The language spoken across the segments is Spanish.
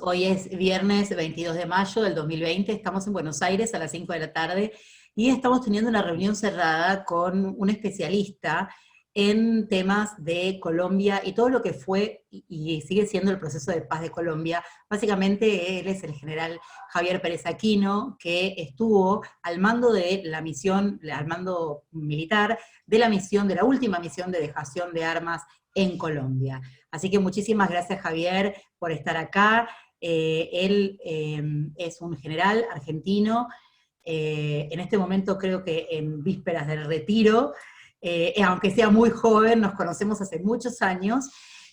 Hoy es viernes 22 de mayo del 2020, estamos en Buenos Aires a las 5 de la tarde y estamos teniendo una reunión cerrada con un especialista en temas de Colombia y todo lo que fue y sigue siendo el proceso de paz de Colombia. Básicamente él es el general Javier Pérez Aquino, que estuvo al mando de la misión, al mando militar de la misión, de la última misión de dejación de armas en Colombia. Así que muchísimas gracias, Javier, por estar acá. Él es un general argentino, en este momento creo que en vísperas del retiro, aunque sea muy joven, nos conocemos hace muchos años,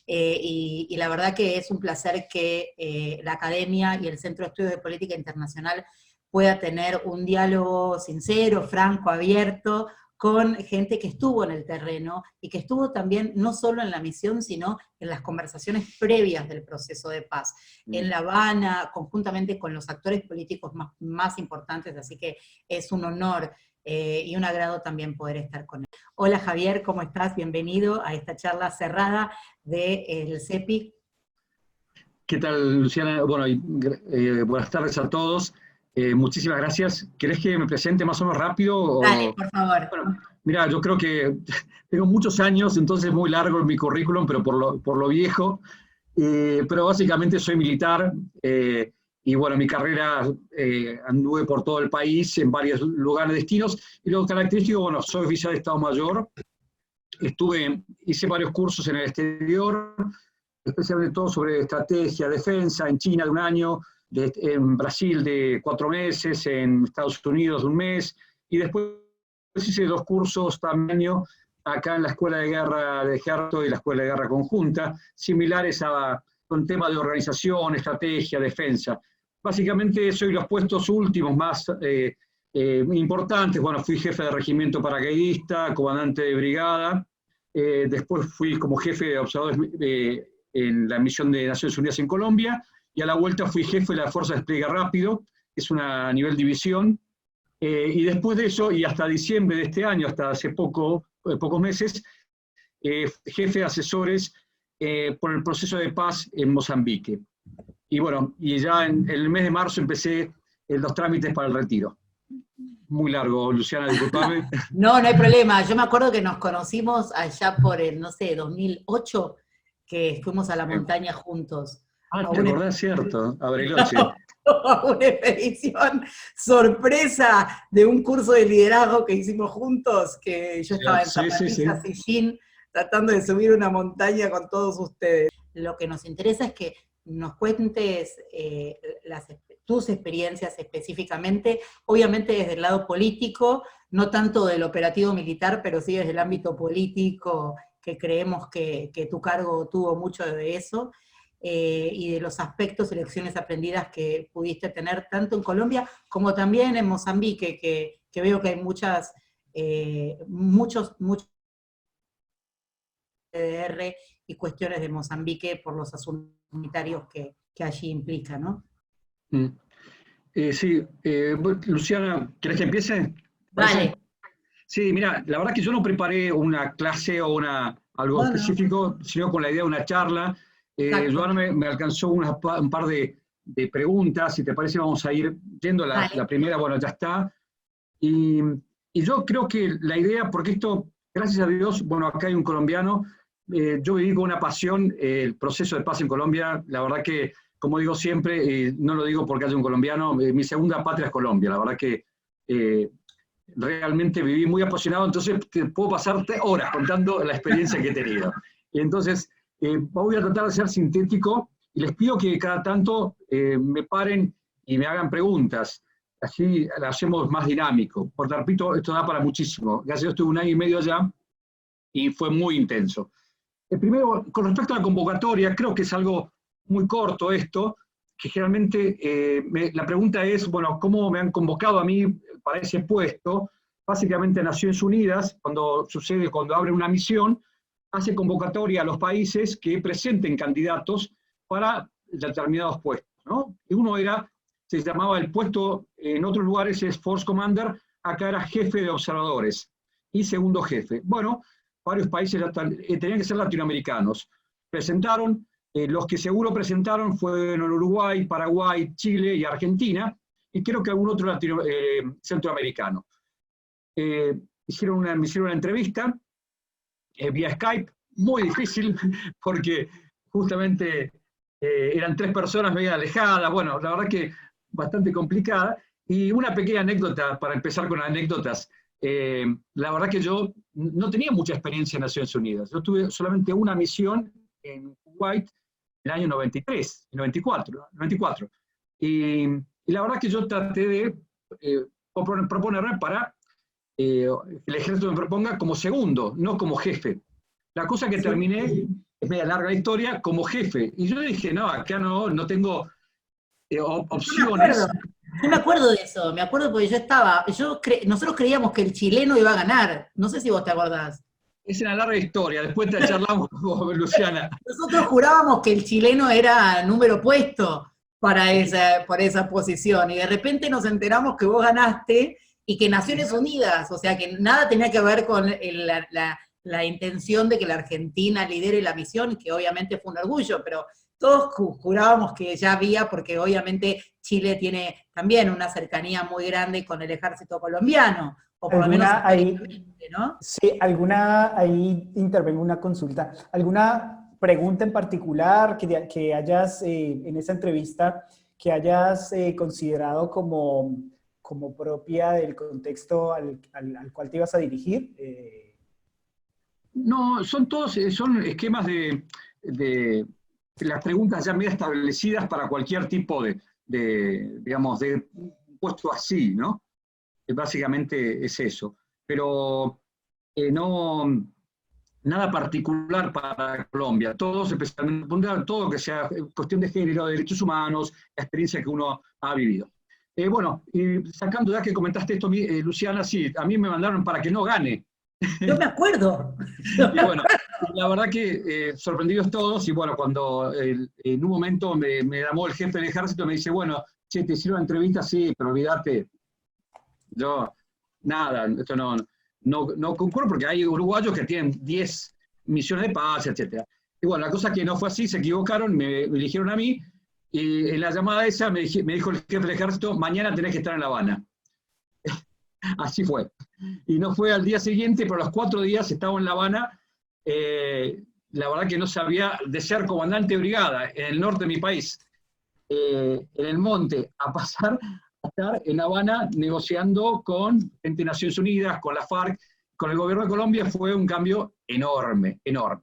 y la verdad que es un placer que la Academia y el Centro de Estudios de Política Internacional pueda tener un diálogo sincero, franco, abierto, con gente que estuvo en el terreno y que estuvo también no solo en la misión, sino en las conversaciones previas del proceso de paz, en La Habana, conjuntamente con los actores políticos más importantes, así que es un honor y un agrado también poder estar con él. Hola Javier, ¿cómo estás? Bienvenido a esta charla cerrada del CEPI. ¿Qué tal, Luciana? Bueno, buenas tardes a todos. Muchísimas gracias. ¿Querés que me presente más o menos rápido? Dale, por favor. Bueno, mira, yo creo que tengo muchos años, entonces es muy largo mi currículum, pero por lo viejo. Pero básicamente soy militar y bueno, mi carrera anduve por todo el país en varios lugares destinos. Y lo característico, bueno, soy oficial de Estado Mayor. Hice varios cursos en el exterior, especialmente todo sobre estrategia, defensa, en China de un año, en Brasil de 4 meses, en Estados Unidos de 1 mes, y después hice 2 cursos también acá en la Escuela de Guerra de Ejército y la Escuela de Guerra Conjunta, similares a un tema de organización, estrategia, defensa. Básicamente soy los puestos últimos más importantes. Bueno, fui jefe de regimiento paracaidista, comandante de brigada, después fui como jefe de observadores en la misión de Naciones Unidas en Colombia, y a la vuelta fui jefe de la Fuerza de Despliegue Rápido, que es una nivel división, y después de eso, y hasta diciembre de este año, hasta hace pocos meses, jefe de asesores por el proceso de paz en Mozambique. Y bueno, y ya en el mes de marzo empecé los trámites para el retiro. Muy largo, Luciana, disculpame. No, no hay problema. Yo me acuerdo que nos conocimos allá por el, no sé, 2008, que fuimos a la montaña juntos. Ah, te acordás, cierto, a Bariloche. A una expedición sorpresa de un curso de liderazgo que hicimos juntos, que yo estaba en Sí, Sillín, tratando de subir una montaña con todos ustedes. Lo que nos interesa es que nos cuentes tus experiencias específicamente, obviamente desde el lado político, no tanto del operativo militar, pero sí desde el ámbito político, que creemos que tu cargo tuvo mucho de eso, y de los aspectos y lecciones aprendidas que pudiste tener tanto en Colombia como también en Mozambique, que veo que hay muchos PDR y cuestiones de Mozambique por los asuntos humanitarios que allí implica, ¿no? Sí, Luciana, ¿querés que empiece? Vale. Sí, mira, la verdad que yo no preparé una clase o algo específico, sino con la idea de una charla. Yo ahora me alcanzó un par de preguntas, si te parece vamos a ir yendo a la primera, bueno, ya está. Y yo creo que la idea, porque esto, gracias a Dios, bueno, acá hay un colombiano, yo viví con una pasión el proceso de paz en Colombia, la verdad que, como digo siempre, no lo digo porque haya un colombiano, mi segunda patria es Colombia, la verdad que realmente viví muy apasionado, entonces puedo pasarte horas contando la experiencia que he tenido. Y entonces, voy a tratar de ser sintético y les pido que cada tanto me paren y me hagan preguntas. Así la hacemos más dinámico. Porque repito, esto da para muchísimo. Gracias a Dios estuve 1 año y medio allá y fue muy intenso. Primero, con respecto a la convocatoria, creo que es algo muy corto esto, que generalmente la pregunta es, bueno, ¿cómo me han convocado a mí para ese puesto? Básicamente Naciones Unidas, cuando abren una misión, hace convocatoria a los países que presenten candidatos para determinados puestos, ¿no? Y uno se llamaba el puesto, en otros lugares es Force Commander, acá era jefe de observadores y segundo jefe. Bueno, varios países tenían que ser latinoamericanos. Presentaron, Los que seguro presentaron fueron Uruguay, Paraguay, Chile y Argentina, y creo que algún otro centroamericano. Me hicieron una entrevista vía Skype, muy difícil, porque justamente eran 3 personas medio alejadas, bueno, la verdad que bastante complicada. Y una pequeña anécdota, para empezar con anécdotas. La verdad que yo no tenía mucha experiencia en Naciones Unidas. Yo tuve solamente una misión en Kuwait en el año 93, 94. Y la verdad que yo traté de proponerme para que el ejército me proponga como segundo, no como jefe. La cosa que terminé, es media larga la historia, como jefe. Y yo dije, no, acá no tengo opciones. Yo me acuerdo de eso, me acuerdo porque nosotros creíamos que el chileno iba a ganar, no sé si vos te acordás. Es una larga historia, después te charlamos con Luciana. Nosotros jurábamos que el chileno era número puesto por esa posición, y de repente nos enteramos que vos ganaste y que Naciones Unidas, o sea que nada tenía que ver con la intención de que la Argentina lidere la misión, que obviamente fue un orgullo, pero todos jurábamos que ya había, porque obviamente Chile tiene también una cercanía muy grande con el ejército colombiano, o por lo menos ahí, ¿no? Sí, ahí intervengo una consulta. ¿Alguna pregunta en particular que hayas, en esa entrevista, que hayas considerado como propia del contexto al cual te ibas a dirigir? No, son esquemas de las preguntas ya medio establecidas para cualquier tipo digamos, de puesto así, ¿no? Básicamente es eso. Pero no, nada particular para Colombia. Todos, especialmente, todo lo que sea cuestión de género, de derechos humanos, la experiencia que uno ha vivido. Bueno, y sacando ya que comentaste esto, Luciana, sí, a mí me mandaron para que no gane. Yo me acuerdo. Y bueno, la verdad que sorprendidos todos, y bueno, cuando en un momento me llamó el jefe del ejército y me dice, bueno, che, te hicieron una entrevista, sí, pero olvídate, yo, nada, esto no concurro porque hay uruguayos que tienen 10 misiones de paz, etc. Y bueno, la cosa que no fue así, se equivocaron, me eligieron a mí, y en la llamada esa me dijo el jefe del ejército, mañana tenés que estar en La Habana. Así fue. Y no fue al día siguiente, pero a los 4 días estaba en La Habana. La verdad que no sabía de ser comandante de brigada en el norte de mi país, en el monte, a pasar a estar en La Habana negociando con gente de Naciones Unidas, con la FARC, con el gobierno de Colombia. Fue un cambio enorme, enorme.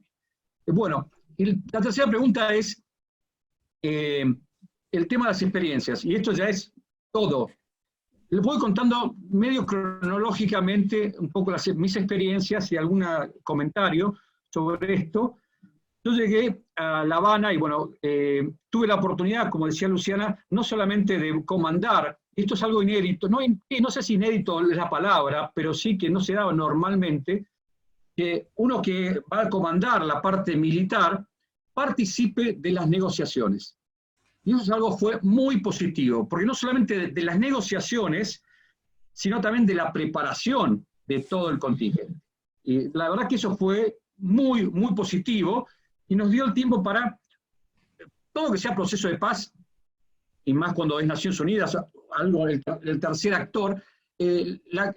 Bueno, y la tercera pregunta es el tema de las experiencias, y esto ya es todo. Les voy contando medio cronológicamente un poco mis experiencias y algún comentario sobre esto. Yo llegué a La Habana y bueno, tuve la oportunidad, como decía Luciana, no solamente de comandar, esto es algo inédito, no sé si inédito es la palabra, pero sí que no se daba normalmente, que uno que va a comandar la parte militar participe de las negociaciones. Y eso fue muy positivo, porque no solamente de las negociaciones, sino también de la preparación de todo el contingente. Y la verdad que eso fue muy, muy positivo, y nos dio el tiempo para todo lo que sea proceso de paz, y más cuando es Naciones Unidas, el tercer actor, la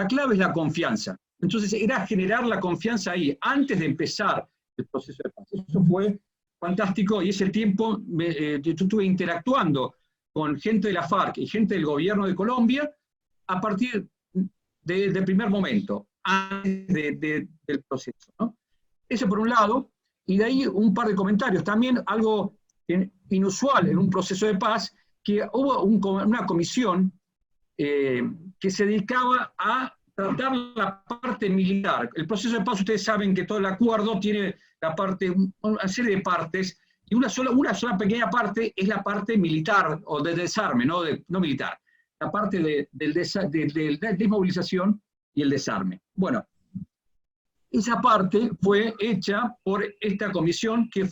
clave es la confianza. Entonces era generar la confianza ahí, antes de empezar el proceso de paz. Eso fue fantástico, y ese tiempo yo estuve interactuando con gente de la FARC y gente del gobierno de Colombia a partir del primer momento, antes del proceso, ¿no? Eso por un lado, y de ahí un par de comentarios. También algo inusual en un proceso de paz, que hubo una comisión que se dedicaba a tratar la parte militar. El proceso de paz, ustedes saben que todo el acuerdo tiene una serie de partes, y una sola pequeña parte es la parte militar, o de desarme, no militar, la parte de desmovilización y el desarme. Bueno, esa parte fue hecha por esta comisión que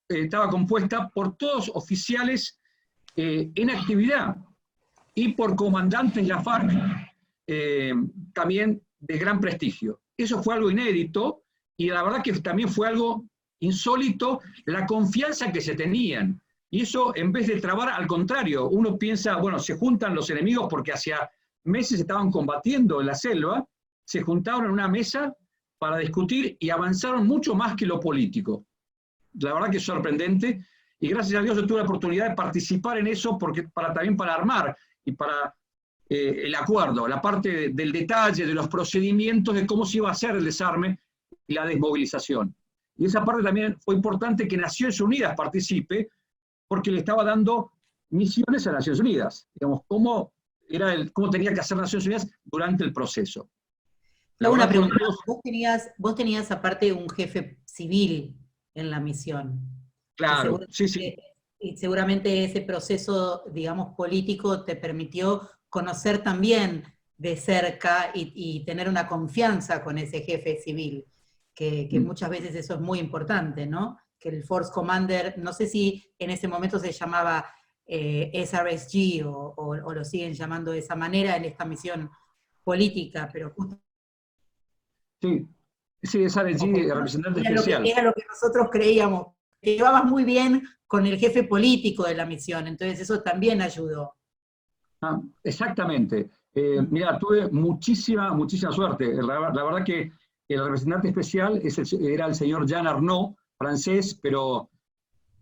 estaba compuesta por todos oficiales en actividad y por comandantes de la FARC también de gran prestigio. Eso fue algo inédito, y la verdad que también fue algo insólito la confianza que se tenían. Y eso, en vez de trabar, al contrario, uno piensa, bueno, se juntan los enemigos porque hacía meses estaban combatiendo en la selva, se juntaron en una mesa para discutir y avanzaron mucho más que lo político. La verdad que es sorprendente, y gracias a Dios yo tuve la oportunidad de participar en eso también para armar y para el acuerdo, la parte del detalle, de los procedimientos, de cómo se iba a hacer el desarme y la desmovilización. Y esa parte también fue importante que Naciones Unidas participe, porque le estaba dando misiones a Naciones Unidas, digamos, cómo tenía que hacer Naciones Unidas durante el proceso. Una pregunta, vos tenías aparte un jefe civil en la misión. Claro, sí. Y seguramente ese proceso, digamos, político te permitió conocer también de cerca y tener una confianza con ese jefe civil, que muchas veces eso es muy importante, ¿no? Que el Force Commander, no sé si en ese momento se llamaba SRSG o lo siguen llamando de esa manera en esta misión política, pero justo... Sí, SRSG, representante especial. Era lo que nosotros creíamos, que llevabas muy bien con el jefe político de la misión, entonces eso también ayudó. Exactamente. Mira, tuve muchísima suerte. La verdad que el representante especial era el señor Jean Arnaud, francés, pero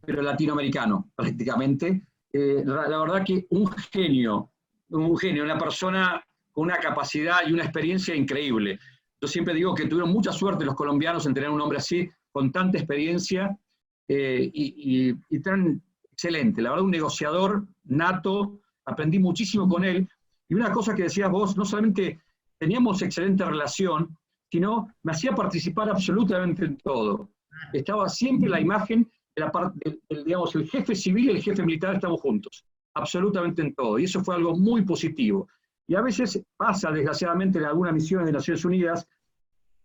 latinoamericano, prácticamente. La verdad que un genio, una persona con una capacidad y una experiencia increíble. Yo siempre digo que tuvieron mucha suerte los colombianos en tener un hombre así, con tanta experiencia y tan excelente. La verdad, un negociador nato, aprendí muchísimo con él. Y una cosa que decías vos, no solamente teníamos excelente relación, sino me hacía participar absolutamente en todo. Estaba siempre la imagen de la parte, digamos, el jefe civil y el jefe militar estamos juntos, absolutamente en todo. Y eso fue algo muy positivo. Y a veces pasa, desgraciadamente, en algunas misiones de Naciones Unidas,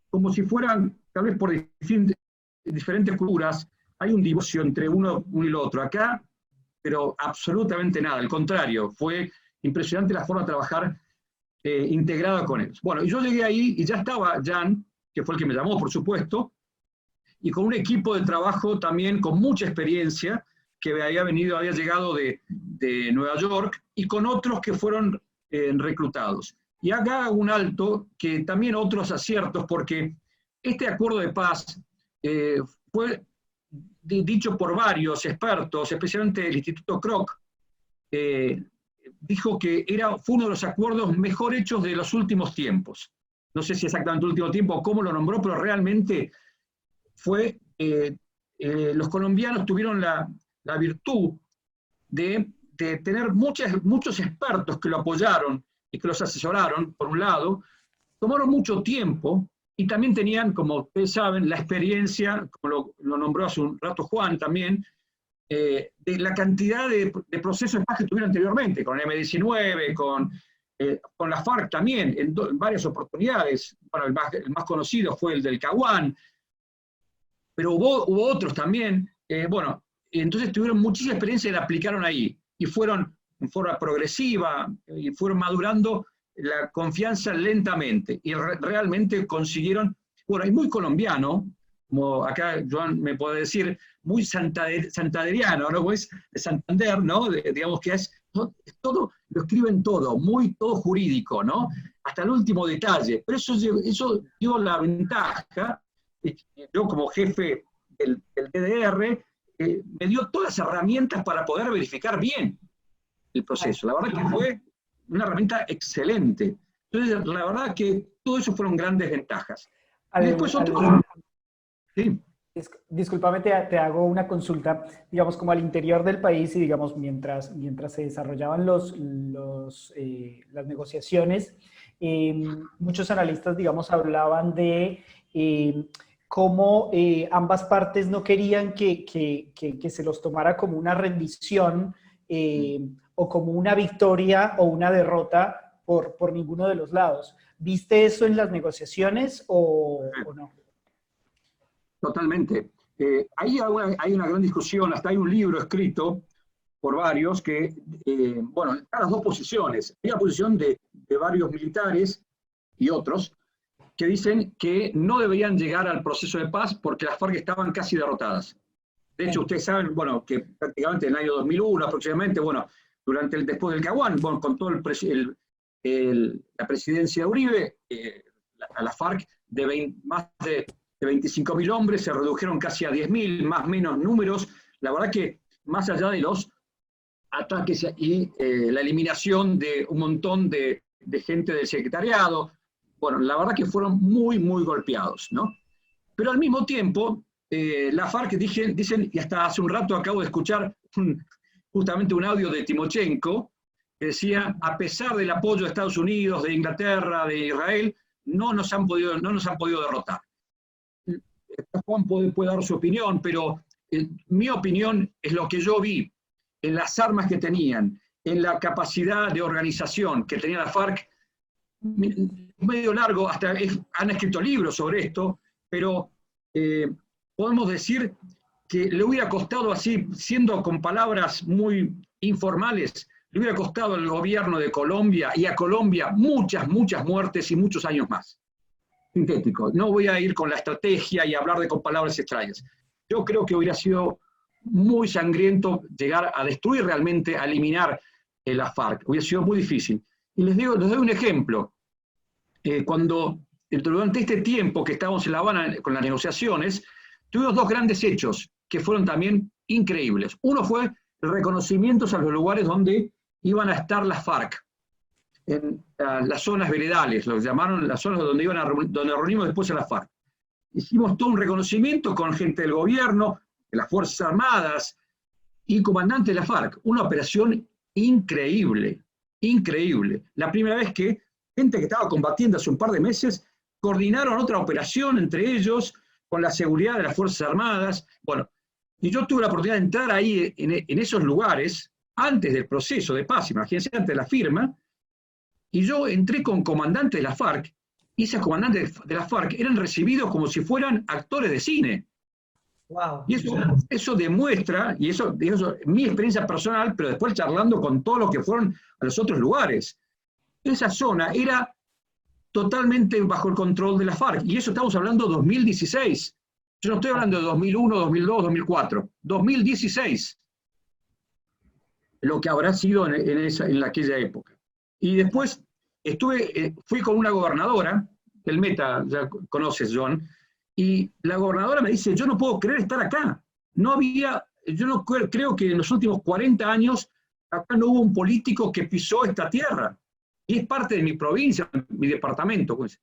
como si fueran, tal vez por diferentes culturas, hay un divorcio entre uno y el otro. Acá, pero absolutamente nada, al contrario, fue impresionante la forma de trabajar integrada con ellos. Bueno, y yo llegué ahí y ya estaba Jan, que fue el que me llamó, por supuesto, y con un equipo de trabajo también con mucha experiencia, que había llegado de Nueva York, y con otros que fueron reclutados. Y acá un alto, que también otros aciertos, porque este acuerdo de paz fue dicho por varios expertos, especialmente el Instituto Kroc, dijo que fue uno de los acuerdos mejor hechos de los últimos tiempos. No sé si exactamente último tiempo o cómo lo nombró, pero realmente fue, los colombianos tuvieron la virtud de tener muchos expertos que lo apoyaron y que los asesoraron, por un lado, tomaron mucho tiempo y también tenían, como ustedes saben, la experiencia, como lo nombró hace un rato Juan también, de la cantidad de procesos de paz que tuvieron anteriormente, con el M-19, con la FARC también, en varias oportunidades. Bueno, el más conocido fue el del Caguán, pero hubo otros también. Bueno, entonces tuvieron muchísima experiencia y la aplicaron ahí, y fueron en forma progresiva, y fueron madurando la confianza lentamente, y realmente consiguieron, bueno, es muy colombiano, como acá Joan me puede decir, muy santanderiano, ¿no? Pues de Santander, ¿no? Digamos que es todo, lo escriben todo jurídico, ¿no? Hasta el último detalle. Pero eso dio la ventaja, yo como jefe del DDR, me dio todas las herramientas para poder verificar bien el proceso. La verdad que fue una herramienta excelente. Entonces, la verdad que todo eso fueron grandes ventajas. Y después sí. Discúlpame, te hago una consulta, digamos, como al interior del país y, digamos, mientras se desarrollaban las negociaciones, muchos analistas, digamos, hablaban de cómo ambas partes no querían que se los tomara como una rendición o como una victoria o una derrota por ninguno de los lados. ¿Viste eso en las negociaciones o no? Totalmente. Ahí hay una gran discusión, hasta hay un libro escrito por varios que, bueno, están las dos posiciones. Hay la posición de varios militares y otros que dicen que no deberían llegar al proceso de paz porque las FARC estaban casi derrotadas. De hecho, ustedes saben, bueno, que prácticamente en el año 2001 aproximadamente, bueno, después del Caguán, bueno, con todo la presidencia de Uribe, a la FARC más de 25.000 hombres se redujeron casi a 10.000, más o menos números. La verdad que más allá de los ataques y la eliminación de un montón de gente del secretariado, bueno, la verdad que fueron muy, muy golpeados, ¿no? Pero al mismo tiempo, la FARC dicen, y hasta hace un rato acabo de escuchar justamente un audio de Timochenko, que decía, a pesar del apoyo de Estados Unidos, de Inglaterra, de Israel, no nos han podido derrotar. Juan puede dar su opinión, pero mi opinión es lo que yo vi en las armas que tenían, en la capacidad de organización que tenía la FARC, medio largo, han escrito libros sobre esto, pero podemos decir que le hubiera costado así, siendo con palabras muy informales, le hubiera costado al gobierno de Colombia y a Colombia muchas, muchas muertes y muchos años más. Sintético. No voy a ir con la estrategia y hablar con palabras extrañas. Yo creo que hubiera sido muy sangriento llegar a destruir realmente, a eliminar la FARC. Hubiera sido muy difícil. Y les doy un ejemplo. Durante este tiempo que estábamos en La Habana con las negociaciones, tuvimos dos grandes hechos que fueron también increíbles. Uno fue el reconocimiento a los lugares donde iban a estar las FARC, en las zonas veredales, lo llamaron las zonas donde reunimos después a las FARC. Hicimos todo un reconocimiento con gente del gobierno, de las Fuerzas Armadas y comandantes de la FARC. Una operación increíble, increíble. La primera vez que gente que estaba combatiendo hace un par de meses coordinaron otra operación entre ellos con la seguridad de las Fuerzas Armadas. Bueno, y yo tuve la oportunidad de entrar ahí en esos lugares antes del proceso de paz, imagínense, antes de la firma, y yo entré con comandantes de la FARC, y esos comandantes de la FARC eran recibidos como si fueran actores de cine. Wow. Y eso demuestra, y eso es mi experiencia personal, pero después charlando con todos los que fueron a los otros lugares. Esa zona era totalmente bajo el control de la FARC, y eso estamos hablando de 2016. Yo no estoy hablando de 2001, 2002, 2004, 2016. Lo que habrá sido en aquella época. Y después fui con una gobernadora, el Meta, ya conoces, John, y la gobernadora me dice, yo no puedo creer estar acá. Yo no creo que en los últimos 40 años acá no hubo un político que pisó esta tierra. Y es parte de mi provincia, mi departamento, pues.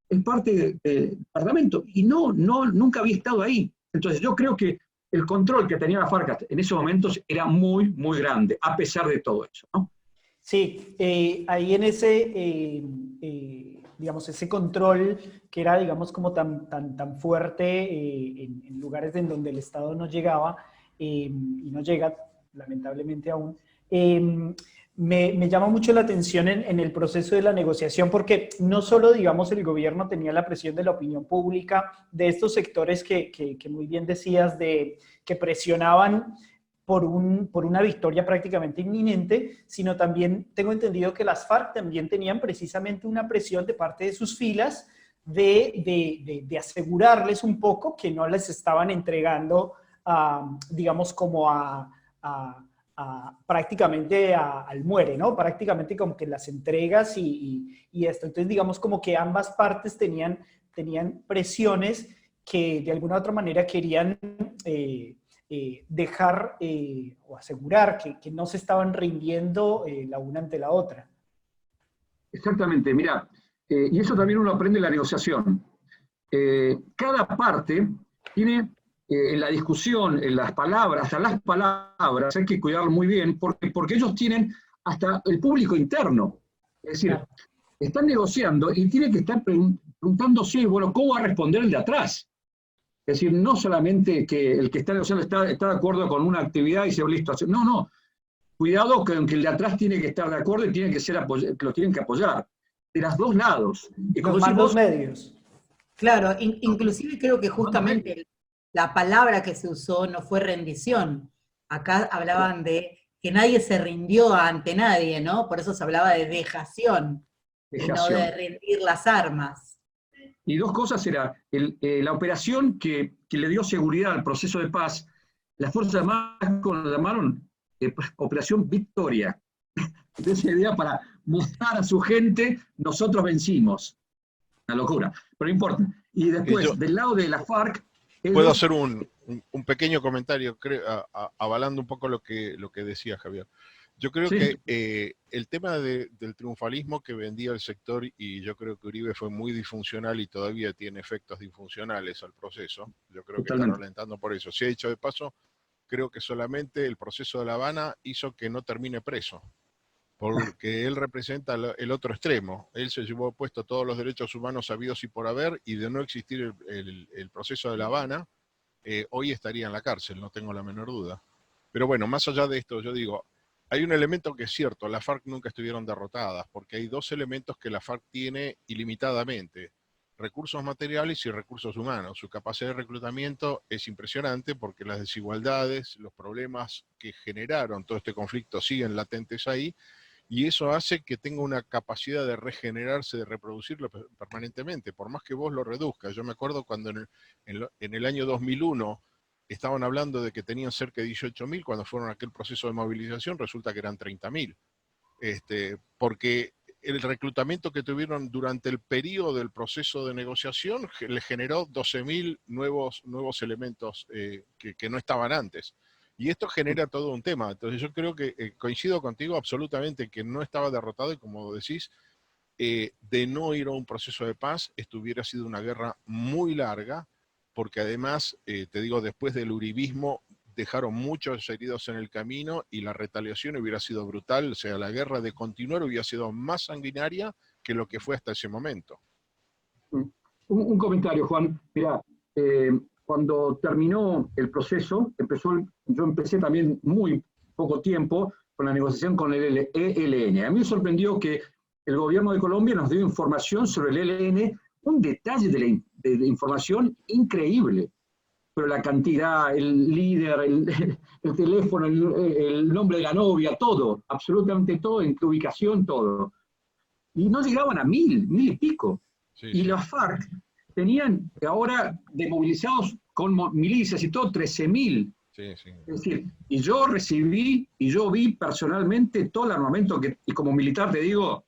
Es parte del departamento. Y nunca había estado ahí. Entonces yo creo que el control que tenía la FARC en esos momentos era muy, muy grande, a pesar de todo eso, ¿no? Sí, ahí en ese, digamos, ese control que era, digamos, como tan fuerte en lugares en donde el Estado no llegaba y no llega, lamentablemente aún, me llama mucho la atención en el proceso de la negociación porque no solo, digamos, el gobierno tenía la presión de la opinión pública, de estos sectores que muy bien decías, que presionaban por una victoria prácticamente inminente, sino también tengo entendido que las FARC también tenían precisamente una presión de parte de sus filas de asegurarles un poco que no les estaban entregando, digamos, como prácticamente al muere, ¿no? Prácticamente como que las entregas y esto. Entonces, digamos, como que ambas partes tenían presiones que de alguna u otra manera querían dejar o asegurar que no se estaban rindiendo la una ante la otra. Exactamente, mira, y eso también uno aprende en la negociación. Cada parte tiene en la discusión, en las palabras, hasta las palabras, hay que cuidarlo muy bien, porque ellos tienen hasta el público interno. Es decir, están negociando y tienen que estar preguntándose, bueno, ¿cómo va a responder el de atrás? Es decir, no solamente que el que está negociando está de acuerdo con una actividad y se listo. No. Cuidado que el de atrás tiene que estar de acuerdo y tiene que lo tienen que apoyar. De los dos lados. Y como los dos medios. Claro, inclusive creo que justamente la palabra que se usó no fue rendición. Acá hablaban de que nadie se rindió ante nadie, ¿no? Por eso se hablaba de dejación. Y no de rendir las armas. Y dos cosas era la operación que le dio seguridad al proceso de paz. Las Fuerzas Armadas lo llamaron Operación Victoria. Entonces la idea para mostrar a su gente, nosotros vencimos. Una locura, pero no importa. Y después, del lado de la FARC... Puedo hacer un pequeño comentario, avalando un poco lo que decía Javier. Yo creo que el tema del triunfalismo que vendía el sector, y yo creo que Uribe fue muy disfuncional y todavía tiene efectos disfuncionales al proceso, yo creo que está ralentando por eso. Si ha dicho de paso, creo que solamente el proceso de La Habana hizo que no termine preso, porque él representa el otro extremo. Él se llevó puesto todos los derechos humanos habidos y por haber, y de no existir el proceso de La Habana, hoy estaría en la cárcel, no tengo la menor duda. Pero bueno, más allá de esto, yo digo, hay un elemento que es cierto, las FARC nunca estuvieron derrotadas, porque hay dos elementos que la FARC tiene ilimitadamente: recursos materiales y recursos humanos. Su capacidad de reclutamiento es impresionante porque las desigualdades, los problemas que generaron todo este conflicto siguen latentes ahí, y eso hace que tenga una capacidad de regenerarse, de reproducirlo permanentemente, por más que vos lo reduzcas. Yo me acuerdo cuando en el año 2001 estaban hablando de que tenían cerca de 18.000, cuando fueron a aquel proceso de movilización resulta que eran 30.000. Porque el reclutamiento que tuvieron durante el periodo del proceso de negociación le generó 12.000 nuevos elementos que no estaban antes. Y esto genera todo un tema. Entonces yo creo que coincido contigo absolutamente que no estaba derrotado, y como decís, de no ir a un proceso de paz, esto hubiera sido una guerra muy larga, porque además, te digo, después del uribismo dejaron muchos heridos en el camino y la retaliación hubiera sido brutal. O sea, la guerra de continuar hubiera sido más sanguinaria que lo que fue hasta ese momento. Un comentario, Juan. Mirá, cuando terminó el proceso, yo empecé también muy poco tiempo con la negociación con el ELN. A mí me sorprendió que el gobierno de Colombia nos dio información sobre el ELN, un detalle de información increíble, pero la cantidad, el líder, el teléfono, el nombre de la novia, todo, absolutamente todo, en qué ubicación, todo. Y no llegaban a 1.000 y pico. Sí, y las FARC tenían ahora desmovilizados con milicias y todo 13.000. Sí, sí. Es decir, y yo recibí y yo vi personalmente todo el armamento y como militar te digo,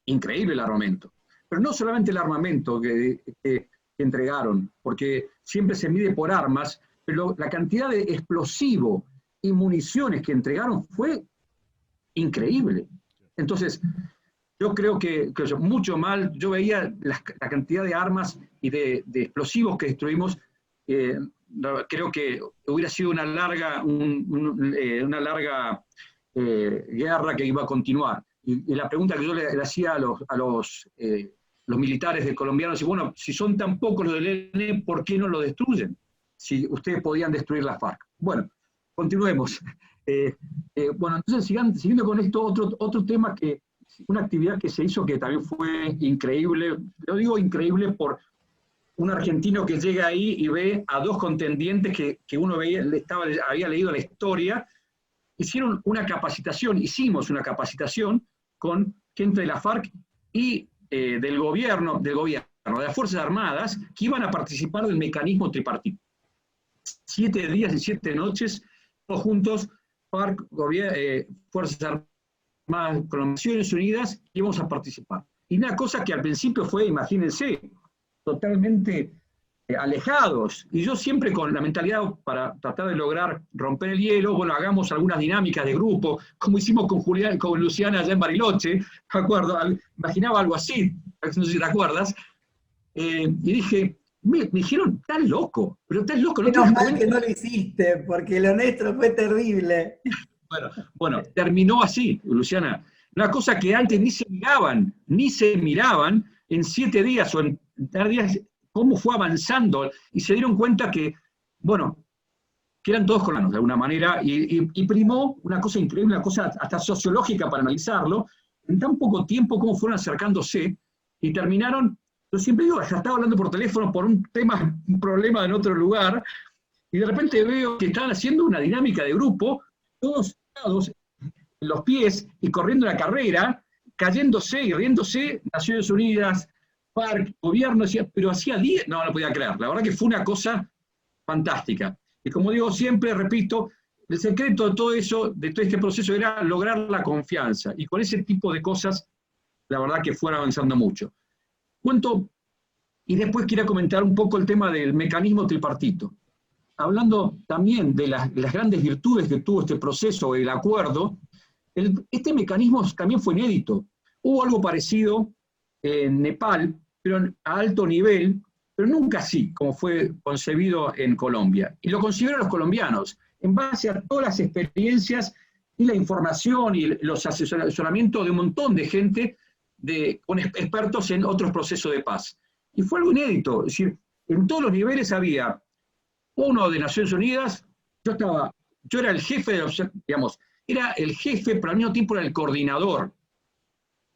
increíble el armamento. Pero no solamente el armamento que entregaron, porque siempre se mide por armas, pero la cantidad de explosivo y municiones que entregaron fue increíble. Entonces, yo creo que mucho mal, yo veía la cantidad de armas y de explosivos que destruimos, creo que hubiera sido una larga guerra que iba a continuar. Y la pregunta que yo le hacía a los militares colombianos, y bueno, si son tan pocos los del ELN, ¿por qué no lo destruyen? Si ustedes podían destruir la FARC. Bueno, continuemos. Bueno, entonces siguiendo con esto, otro tema una actividad que se hizo que también fue increíble, lo digo increíble por un argentino que llega ahí y ve a dos contendientes que uno había leído la historia, hicimos una capacitación con gente de la FARC y del gobierno, de las Fuerzas Armadas, que iban a participar del mecanismo tripartito. 7 días y 7 noches, todos juntos, FARC, Fuerzas Armadas con las Naciones Unidas, íbamos a participar. Y una cosa que al principio fue, imagínense, totalmente alejados, y yo siempre con la mentalidad para tratar de lograr romper el hielo, bueno, hagamos algunas dinámicas de grupo, como hicimos con Luciana allá en Bariloche, me acuerdo, imaginaba algo así, no sé si te acuerdas, y dije, me dijeron, estás loco, pero estás loco. No menos mal que no lo hiciste, porque lo nuestro fue terrible. Bueno, terminó así, Luciana, una cosa que antes ni se miraban, en 7 días o en 3 días, cómo fue avanzando, y se dieron cuenta que, bueno, que eran todos colonos de alguna manera, y primó una cosa increíble, una cosa hasta sociológica para analizarlo, en tan poco tiempo cómo fueron acercándose, y terminaron, yo siempre digo, ya estaba hablando por teléfono por un problema en otro lugar, y de repente veo que estaban haciendo una dinámica de grupo, todos sentados en los pies y corriendo la carrera, cayéndose y riéndose, Naciones Unidas, FARC, gobierno, decía, pero hacía 10, no lo podía creer. La verdad que fue una cosa fantástica. Y como digo siempre, repito, el secreto de todo eso, de todo este proceso, era lograr la confianza. Y con ese tipo de cosas, la verdad que fueron avanzando mucho. Cuento, y después quiero comentar un poco el tema del mecanismo tripartito. Hablando también de las grandes virtudes que tuvo este proceso, el acuerdo, este mecanismo también fue inédito. Hubo algo parecido en Nepal, pero a alto nivel, pero nunca así, como fue concebido en Colombia. Y lo concibieron los colombianos, en base a todas las experiencias y la información y los asesoramientos de un montón de gente, con expertos en otros procesos de paz. Y fue algo inédito, es decir, en todos los niveles había uno de Naciones Unidas, yo era el jefe, digamos, era el jefe, pero al mismo tiempo era el coordinador.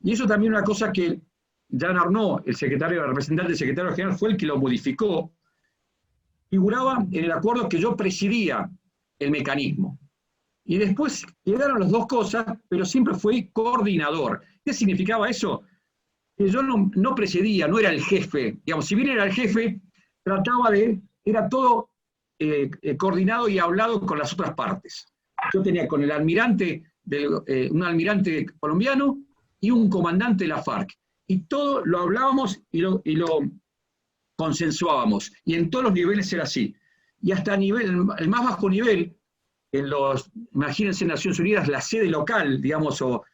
Y eso también es una cosa que Jean Arnaud, el representante del secretario general, fue el que lo modificó. Figuraba en el acuerdo que yo presidía el mecanismo. Y después quedaron las dos cosas, pero siempre fui coordinador. ¿Qué significaba eso? Que yo no presidía, no era el jefe. Digamos, si bien era el jefe, era todo coordinado y hablado con las otras partes. Yo tenía con el almirante, un almirante colombiano y un comandante de la FARC. Y todo lo hablábamos y lo consensuábamos. Y en todos los niveles era así. Y hasta el más bajo nivel, imagínense en Naciones Unidas, la sede local, digamos, o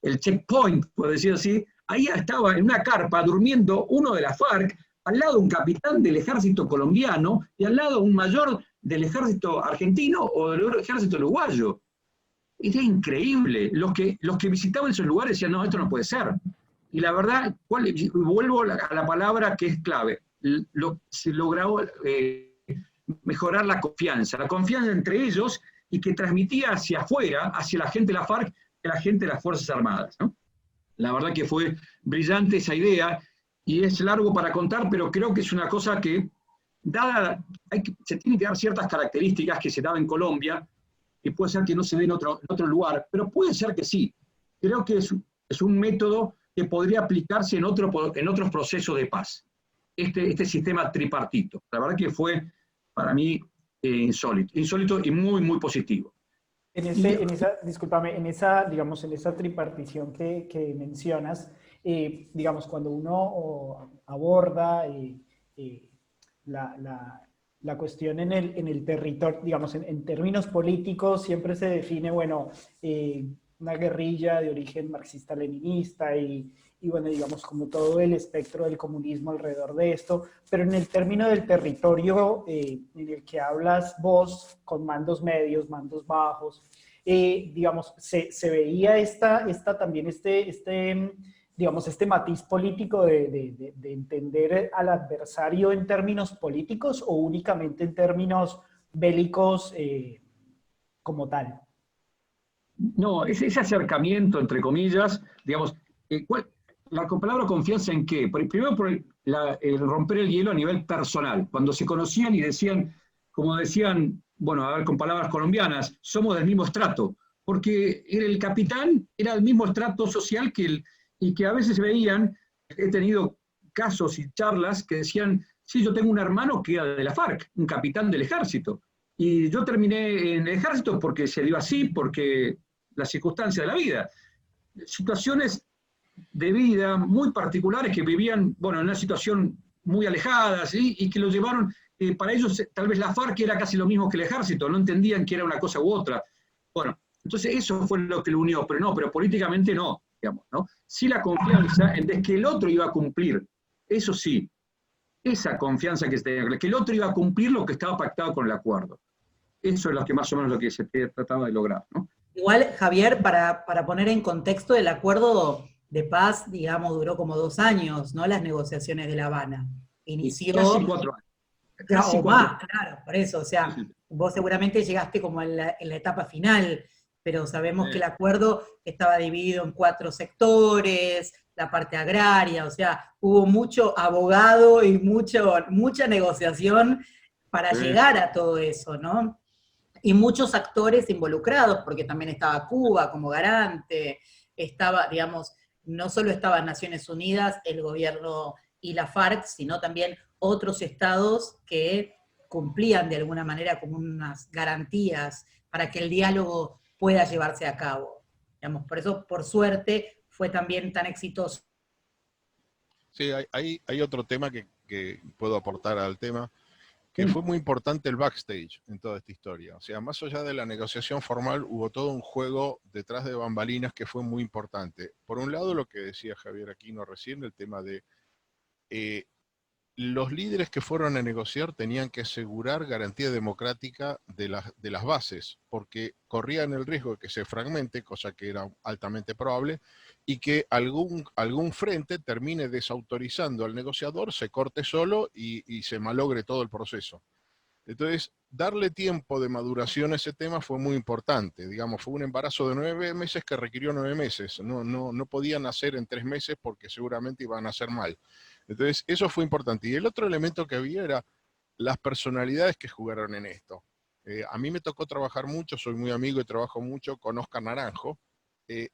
el checkpoint, por decirlo así, ahí estaba en una carpa durmiendo uno de la FARC, al lado un capitán del ejército colombiano y al lado un mayor del ejército argentino o del ejército uruguayo. Era increíble. Los que visitaban esos lugares decían, no, esto no puede ser. Y la verdad, vuelvo a la palabra que es clave, se logró mejorar la confianza entre ellos y que transmitía hacia afuera, hacia la gente de la FARC, y la gente de las Fuerzas Armadas, ¿no? La verdad que fue brillante esa idea, y es largo para contar, pero creo que es una cosa que, se tienen que dar ciertas características que se daban en Colombia, y puede ser que no se dé en otro lugar, pero puede ser que sí. Creo que es un método que podría aplicarse en otros procesos de paz. Este sistema tripartito. La verdad que fue, para mí, insólito y muy, muy positivo. Discúlpame, en esa tripartición que mencionas, digamos, cuando uno aborda la cuestión en el territorio, digamos, en términos políticos, siempre se define, bueno, una guerrilla de origen marxista-leninista y bueno, digamos, como todo el espectro del comunismo alrededor de esto, pero en el término del territorio en el que hablas vos, con mandos medios, mandos bajos, digamos, se veía también digamos, este matiz político de entender al adversario en términos políticos o únicamente en términos bélicos como tal. No, ese acercamiento, entre comillas, digamos, la palabra confianza en qué? Primero por el romper el hielo a nivel personal, cuando se conocían y decían, como decían, bueno, a ver, con palabras colombianas, somos del mismo estrato, porque el capitán era del mismo estrato social y que a veces veían, he tenido casos y charlas que decían, sí, yo tengo un hermano que era de la FARC, un capitán del ejército, y yo terminé en el ejército porque se dio así, porque las circunstancias de la vida. Situaciones de vida muy particulares que vivían, bueno, en una situación muy alejada, ¿sí? Y que lo llevaron, para ellos tal vez la FARC era casi lo mismo que el ejército, no entendían que era una cosa u otra. Bueno, entonces eso fue lo que lo unió, pero políticamente no, digamos, ¿no? Sí la confianza en que el otro iba a cumplir, eso sí, esa confianza que se tenía, que el otro iba a cumplir lo que estaba pactado con el acuerdo. Eso es lo que más o menos lo que se trataba de lograr, ¿no? Igual, Javier, para poner en contexto, el acuerdo de paz, digamos, duró como 2 años, ¿no? Las negociaciones de La Habana. Inició... Casi 4 años. Casi o más, claro, por eso, o sea, vos seguramente llegaste como en la etapa final, pero sabemos que el acuerdo estaba dividido en 4 sectores, la parte agraria, o sea, hubo mucho abogado y mucha negociación para llegar a todo eso, ¿no? Y muchos actores involucrados, porque también estaba Cuba como garante, estaba, digamos, no solo estaban Naciones Unidas, el gobierno y la FARC, sino también otros estados que cumplían de alguna manera como unas garantías para que el diálogo pueda llevarse a cabo. Digamos, por eso, por suerte, fue también tan exitoso. Sí, hay otro tema que puedo aportar al tema, que fue muy importante el backstage en toda esta historia. O sea, más allá de la negociación formal, hubo todo un juego detrás de bambalinas que fue muy importante. Por un lado, lo que decía Javier Aquino recién, el tema de los líderes que fueron a negociar tenían que asegurar garantía democrática de las bases, porque corrían el riesgo de que se fragmente, cosa que era altamente probable, y que algún frente termine desautorizando al negociador, se corte solo y se malogre todo el proceso. Entonces, darle tiempo de maduración a ese tema fue muy importante. Digamos, fue un embarazo de 9 meses que requirió 9 meses. No podían nacer en 3 meses porque seguramente iban a nacer mal. Entonces, eso fue importante. Y el otro elemento que había era las personalidades que jugaron en esto. A mí me tocó trabajar mucho, soy muy amigo y trabajo mucho con Oscar Naranjo, en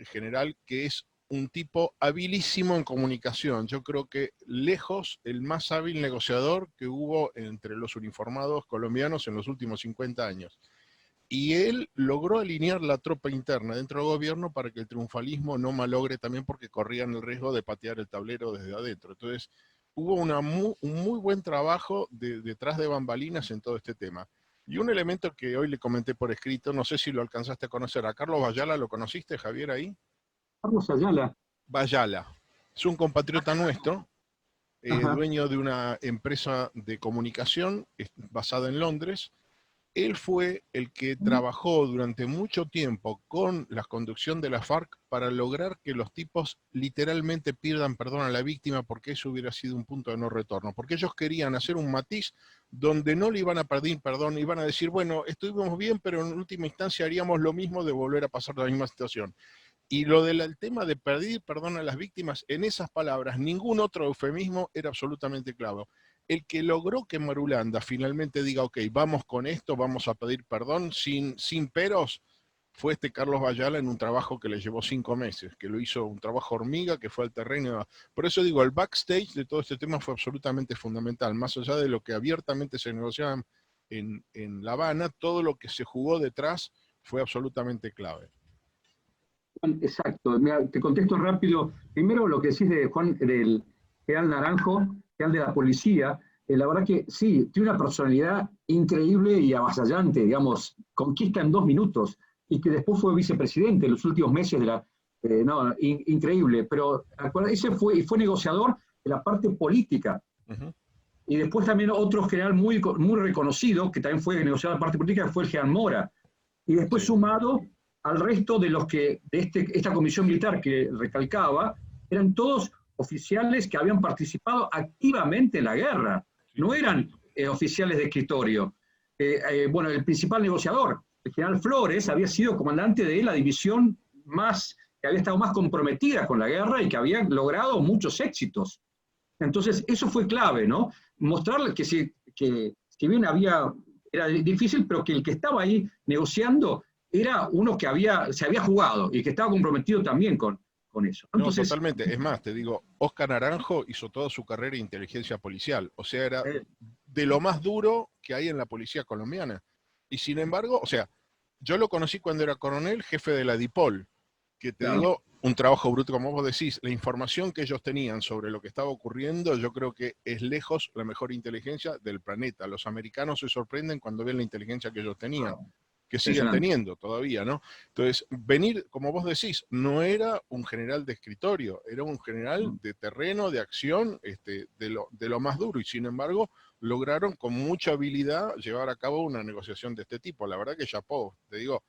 general, que es un tipo habilísimo en comunicación. Yo creo que lejos el más hábil negociador que hubo entre los uniformados colombianos en los últimos 50 años. Y él logró alinear la tropa interna dentro del gobierno para que el triunfalismo no malogre también, porque corrían el riesgo de patear el tablero desde adentro. Entonces, hubo un muy buen trabajo detrás de bambalinas en todo este tema. Y un elemento que hoy le comenté por escrito, no sé si lo alcanzaste a conocer, a Carlos Bayala, ¿lo conociste, Javier, ahí? Carlos Ayala. Bayala. Es un compatriota nuestro, dueño de una empresa de comunicación basada en Londres. Él fue el que trabajó durante mucho tiempo con la conducción de la FARC para lograr que los tipos literalmente pierdan perdón a la víctima, porque eso hubiera sido un punto de no retorno. Porque ellos querían hacer un matiz donde no le iban a pedir perdón, iban a decir, bueno, estuvimos bien, pero en última instancia haríamos lo mismo de volver a pasar la misma situación. Y lo del tema de pedir perdón a las víctimas, en esas palabras, ningún otro eufemismo era absolutamente claro. El que logró que Marulanda finalmente diga, ok, vamos con esto, vamos a pedir perdón sin peros, fue Carlos Bayala, en un trabajo que le llevó 5 meses, que lo hizo un trabajo hormiga, que fue al terreno. Por eso digo, el backstage de todo este tema fue absolutamente fundamental, más allá de lo que abiertamente se negociaba en La Habana, todo lo que se jugó detrás fue absolutamente clave. Exacto, mira, te contesto rápido. Primero lo que decís de Juan, del general Naranjo, general de la policía, la verdad que sí, tiene una personalidad increíble y avasallante, digamos, conquista en 2 minutos, y que después fue vicepresidente en los últimos meses de la... increíble, pero ese fue negociador de la parte política. Uh-huh. Y después también otro general muy reconocido, que también fue negociador de la parte política, fue el general Mora. Y después sumado al resto de los que, de esta comisión militar que recalcaba, eran todos oficiales que habían participado activamente en la guerra, no eran oficiales de escritorio. Bueno, el principal negociador, el general Flores, había sido comandante de la división que había estado más comprometida con la guerra y que había logrado muchos éxitos. Entonces, eso fue clave, ¿no? Mostrarle que si bien era difícil, pero que el que estaba ahí negociando era uno que se había jugado y que estaba comprometido también con eso. Entonces, no, totalmente. Es más, te digo, Oscar Naranjo hizo toda su carrera de inteligencia policial. O sea, era de lo más duro que hay en la policía colombiana. Y sin embargo, o sea, yo lo conocí cuando era coronel, jefe de la DIPOL, que te digo, un trabajo bruto, como vos decís. La información que ellos tenían sobre lo que estaba ocurriendo, yo creo que es lejos la mejor inteligencia del planeta. Los americanos se sorprenden cuando ven la inteligencia que ellos tenían. Que siguen teniendo todavía, ¿no? Entonces, venir, como vos decís, no era un general de escritorio, era un general de terreno, de acción, de lo más duro, y sin embargo, lograron con mucha habilidad llevar a cabo una negociación de este tipo. La verdad que chapó, te digo,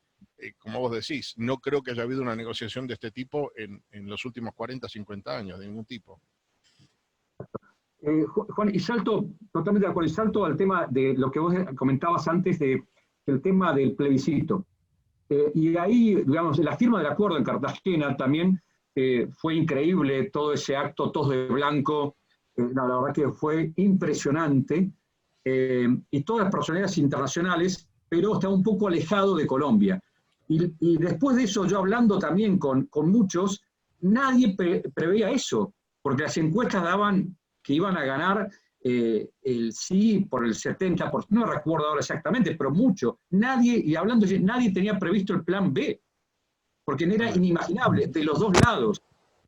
como vos decís, no creo que haya habido una negociación de este tipo en los últimos 40, 50 años, de ningún tipo. Juan, y salto, totalmente de acuerdo, y salto al tema de lo que vos comentabas antes del tema del plebiscito. Y ahí, digamos, la firma del acuerdo en Cartagena también fue increíble, todo ese acto, todos de blanco, la verdad que fue impresionante, y todas las personalidades internacionales, pero está un poco alejado de Colombia. Y después de eso, yo hablando también con muchos, nadie preveía eso, porque las encuestas daban que iban a ganar el sí por el 70%, no recuerdo ahora exactamente, pero mucho. Nadie, y hablando de nadie tenía previsto el plan B, porque era inimaginable, de los dos lados,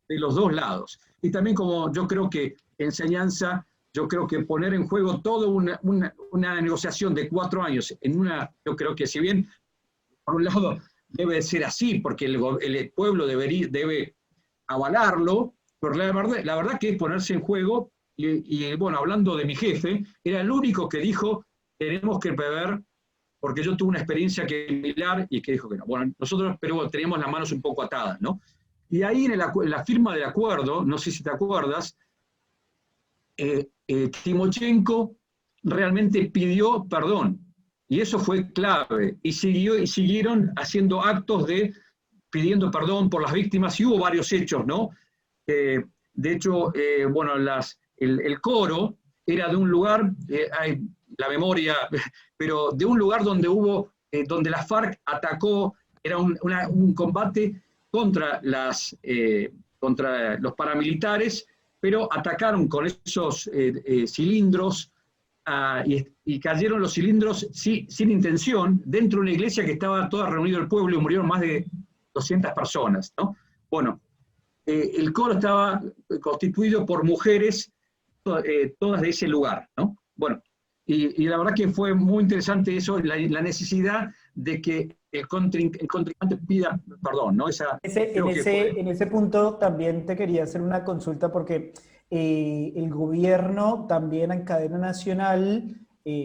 de los dos lados. Y también como yo creo que enseñanza, yo creo que poner en juego toda una negociación de 4 años en yo creo que si bien, por un lado, debe ser así, porque el pueblo debe avalarlo, pero la verdad que es ponerse en juego, y bueno, hablando de mi jefe, era el único que dijo, tenemos que prever, porque yo tuve una experiencia similar y que dijo que no. Bueno, nosotros, pero teníamos las manos un poco atadas, ¿no? Y ahí en la firma del acuerdo, no sé si te acuerdas, Timochenko realmente pidió perdón, y eso fue clave, y siguieron haciendo actos pidiendo perdón por las víctimas, y hubo varios hechos, ¿no? De hecho, bueno, el coro era de un lugar, hay la memoria, pero de un lugar donde donde la FARC atacó, era un combate contra los paramilitares, pero atacaron con esos cilindros, y cayeron los cilindros sin intención dentro de una iglesia que estaba toda reunido el pueblo, y murieron más de 200 personas, ¿no? Bueno, el coro estaba constituido por mujeres, todas de ese lugar, ¿no? Bueno, y la verdad que fue muy interesante eso, la necesidad de que el contrincante pida perdón, ¿no? En ese punto también te quería hacer una consulta porque el gobierno también en cadena nacional,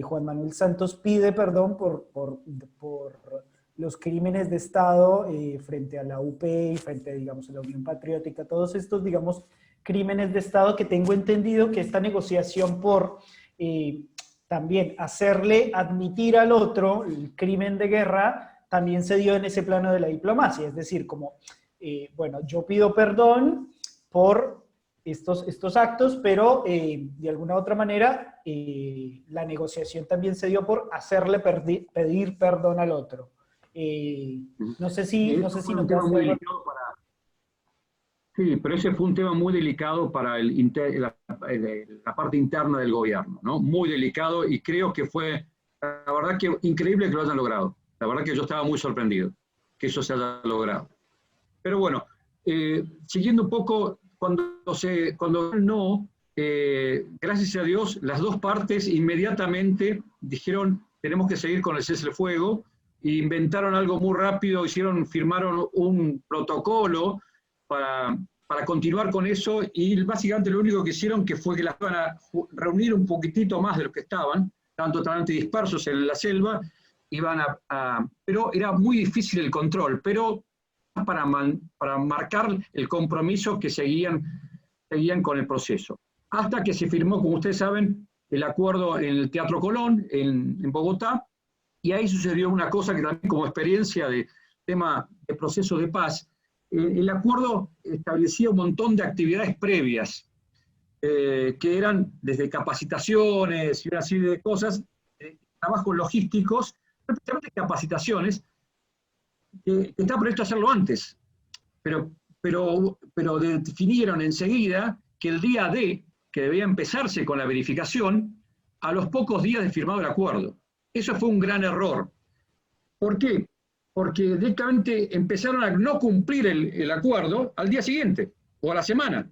Juan Manuel Santos pide perdón por los crímenes de Estado frente a la UP y frente, digamos, a la Unión Patriótica, todos estos, digamos, crímenes de Estado que tengo entendido que esta negociación por también hacerle admitir al otro el crimen de guerra también se dio en ese plano de la diplomacia, es decir, como, bueno, yo pido perdón por estos actos, pero de alguna u otra manera la negociación también se dio por hacerle pedir perdón al otro. No sé si notaste. Sí, pero ese fue un tema muy delicado para la parte interna del gobierno, ¿no? Muy delicado, y creo que fue, la verdad que increíble que lo hayan logrado. La verdad que yo estaba muy sorprendido que eso se haya logrado. Pero bueno, siguiendo un poco, cuando no, gracias a Dios, las dos partes inmediatamente dijeron, tenemos que seguir con el cese al fuego, e inventaron algo muy rápido, firmaron un protocolo para continuar con eso, y básicamente lo único que hicieron fue que las iban a reunir un poquitito más de los que estaban totalmente dispersos en la selva, pero era muy difícil el control, pero para marcar el compromiso que seguían con el proceso. Hasta que se firmó, como ustedes saben, el acuerdo en el Teatro Colón, en Bogotá, y ahí sucedió una cosa que también como experiencia de tema de proceso de paz, el acuerdo establecía un montón de actividades previas, que eran desde capacitaciones y una serie de cosas, trabajos logísticos, especialmente capacitaciones, que está previsto hacerlo antes, pero definieron enseguida que el día D, que debía empezarse con la verificación, a los pocos días de firmado el acuerdo. Eso fue un gran error. ¿Por qué? Porque directamente empezaron a no cumplir el acuerdo al día siguiente, o a la semana,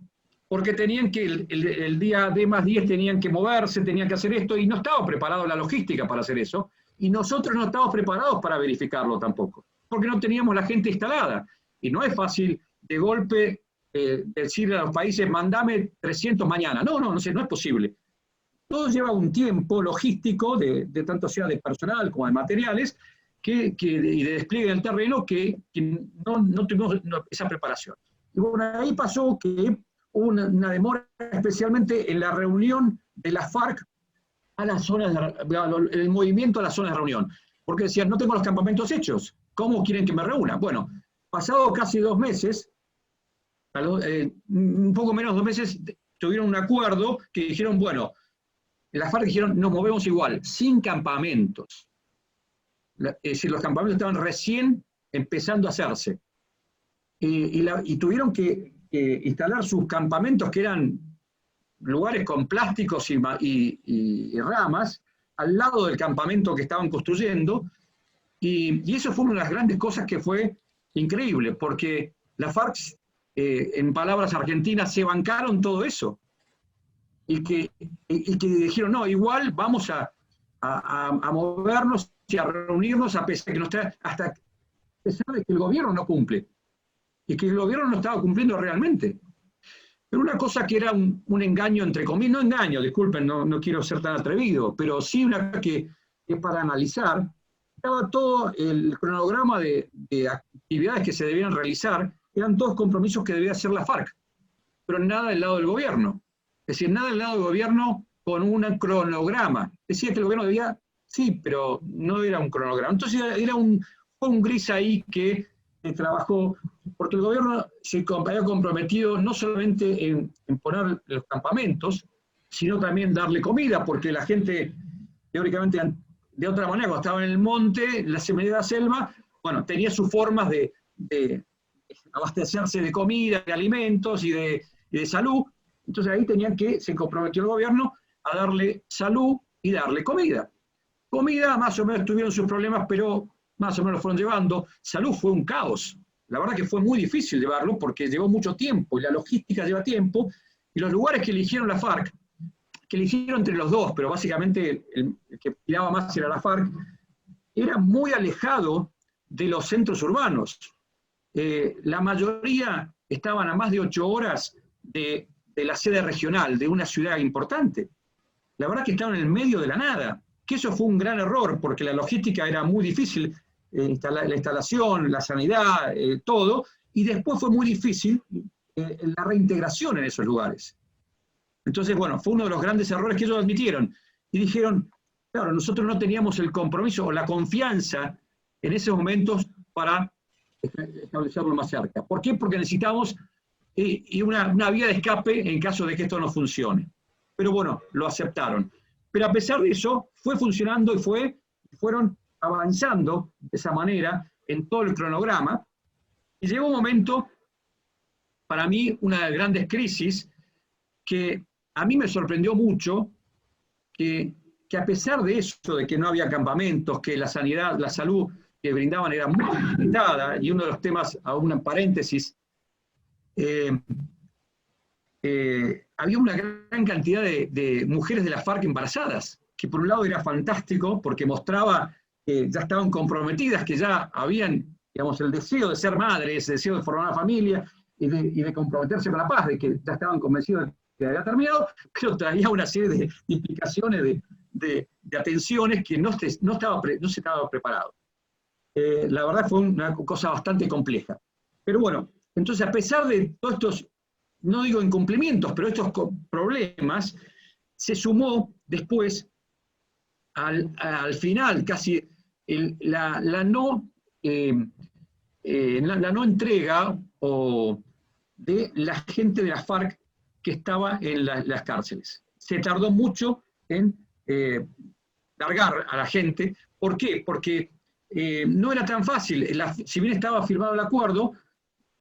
porque tenían que, el día D+10 tenían que moverse, tenían que hacer esto, y no estaba preparada la logística para hacer eso, y nosotros no estábamos preparados para verificarlo tampoco, porque no teníamos la gente instalada, y no es fácil de golpe decirle a los países, mandame 300 mañana, no es posible. Todo lleva un tiempo logístico, de tanto sea de personal como de materiales, y de despliegue del terreno, que no tuvimos esa preparación. Y bueno, ahí pasó que hubo una demora, especialmente en la reunión de la FARC a las zonas, el movimiento a las zonas de reunión, porque decían, no tengo los campamentos hechos, ¿cómo quieren que me reúna? Bueno, pasado casi 2 meses, un poco menos de 2 meses, tuvieron un acuerdo que dijeron, bueno, la FARC dijeron, nos movemos igual, sin campamentos. Es decir, los campamentos estaban recién empezando a hacerse. Y tuvieron que instalar sus campamentos, que eran lugares con plásticos y ramas, al lado del campamento que estaban construyendo, y eso fue una de las grandes cosas que fue increíble, porque la FARC, en palabras argentinas, se bancaron todo eso, y que dijeron, no, igual vamos a movernos y a reunirnos a pesar de que el gobierno no cumple, y que el gobierno no estaba cumpliendo realmente. Pero una cosa que era un engaño, entre comillas, no engaño, disculpen, no quiero ser tan atrevido, pero sí una cosa que es para analizar, estaba todo el cronograma de actividades que se debían realizar, eran todos compromisos que debía hacer la FARC, pero nada del lado del gobierno. Es decir, nada del lado del gobierno con un cronograma. Decía que el gobierno debía, sí, pero no era un cronograma. Entonces fue un gris ahí que trabajó, porque el gobierno se había comprometido no solamente en poner los campamentos, sino también darle comida, porque la gente, teóricamente, de otra manera, cuando estaba en el monte, la seminera selva, bueno, tenía sus formas de abastecerse de comida, de alimentos y de salud. Entonces ahí se comprometió el gobierno a darle salud y darle comida. Comida, más o menos tuvieron sus problemas, pero más o menos lo fueron llevando. Salud fue un caos. La verdad que fue muy difícil llevarlo porque llevó mucho tiempo y la logística lleva tiempo. Y los lugares que eligieron la FARC, que eligieron entre los dos, pero básicamente el que tiraba más era la FARC, era muy alejado de los centros urbanos. La mayoría estaban a más de 8 horas de la sede regional, de una ciudad importante. La verdad que estaban en el medio de la nada, que eso fue un gran error, porque la logística era muy difícil, la instalación, la sanidad, todo, y después fue muy difícil la reintegración en esos lugares. Entonces, bueno, fue uno de los grandes errores que ellos admitieron, y dijeron, claro, nosotros no teníamos el compromiso o la confianza en esos momentos para establecerlo más cerca. ¿Por qué? Porque necesitamos una vía de escape en caso de que esto no funcione. Pero bueno, lo aceptaron. Pero a pesar de eso, fue funcionando y fueron avanzando de esa manera en todo el cronograma. Y llegó un momento, para mí, una de las grandes crisis, que a mí me sorprendió mucho, que a pesar de eso, de que no había campamentos, que la sanidad, la salud que brindaban era muy limitada, y uno de los temas, aún en paréntesis, había una gran cantidad de mujeres de la FARC embarazadas, que por un lado era fantástico porque mostraba que ya estaban comprometidas, que ya habían, digamos, el deseo de ser madres, el deseo de formar una familia y de comprometerse con la paz, de que ya estaban convencidos de que había terminado, pero traía una serie de implicaciones, de atenciones que no se estaba preparado. La verdad fue una cosa bastante compleja. Pero bueno, entonces a pesar de todos estos, no digo incumplimientos, pero estos problemas, se sumó después, al final, casi la no entrega de la gente de la FARC que estaba en las cárceles. Se tardó mucho en largar a la gente. ¿Por qué? Porque no era tan fácil. Si bien estaba firmado el acuerdo,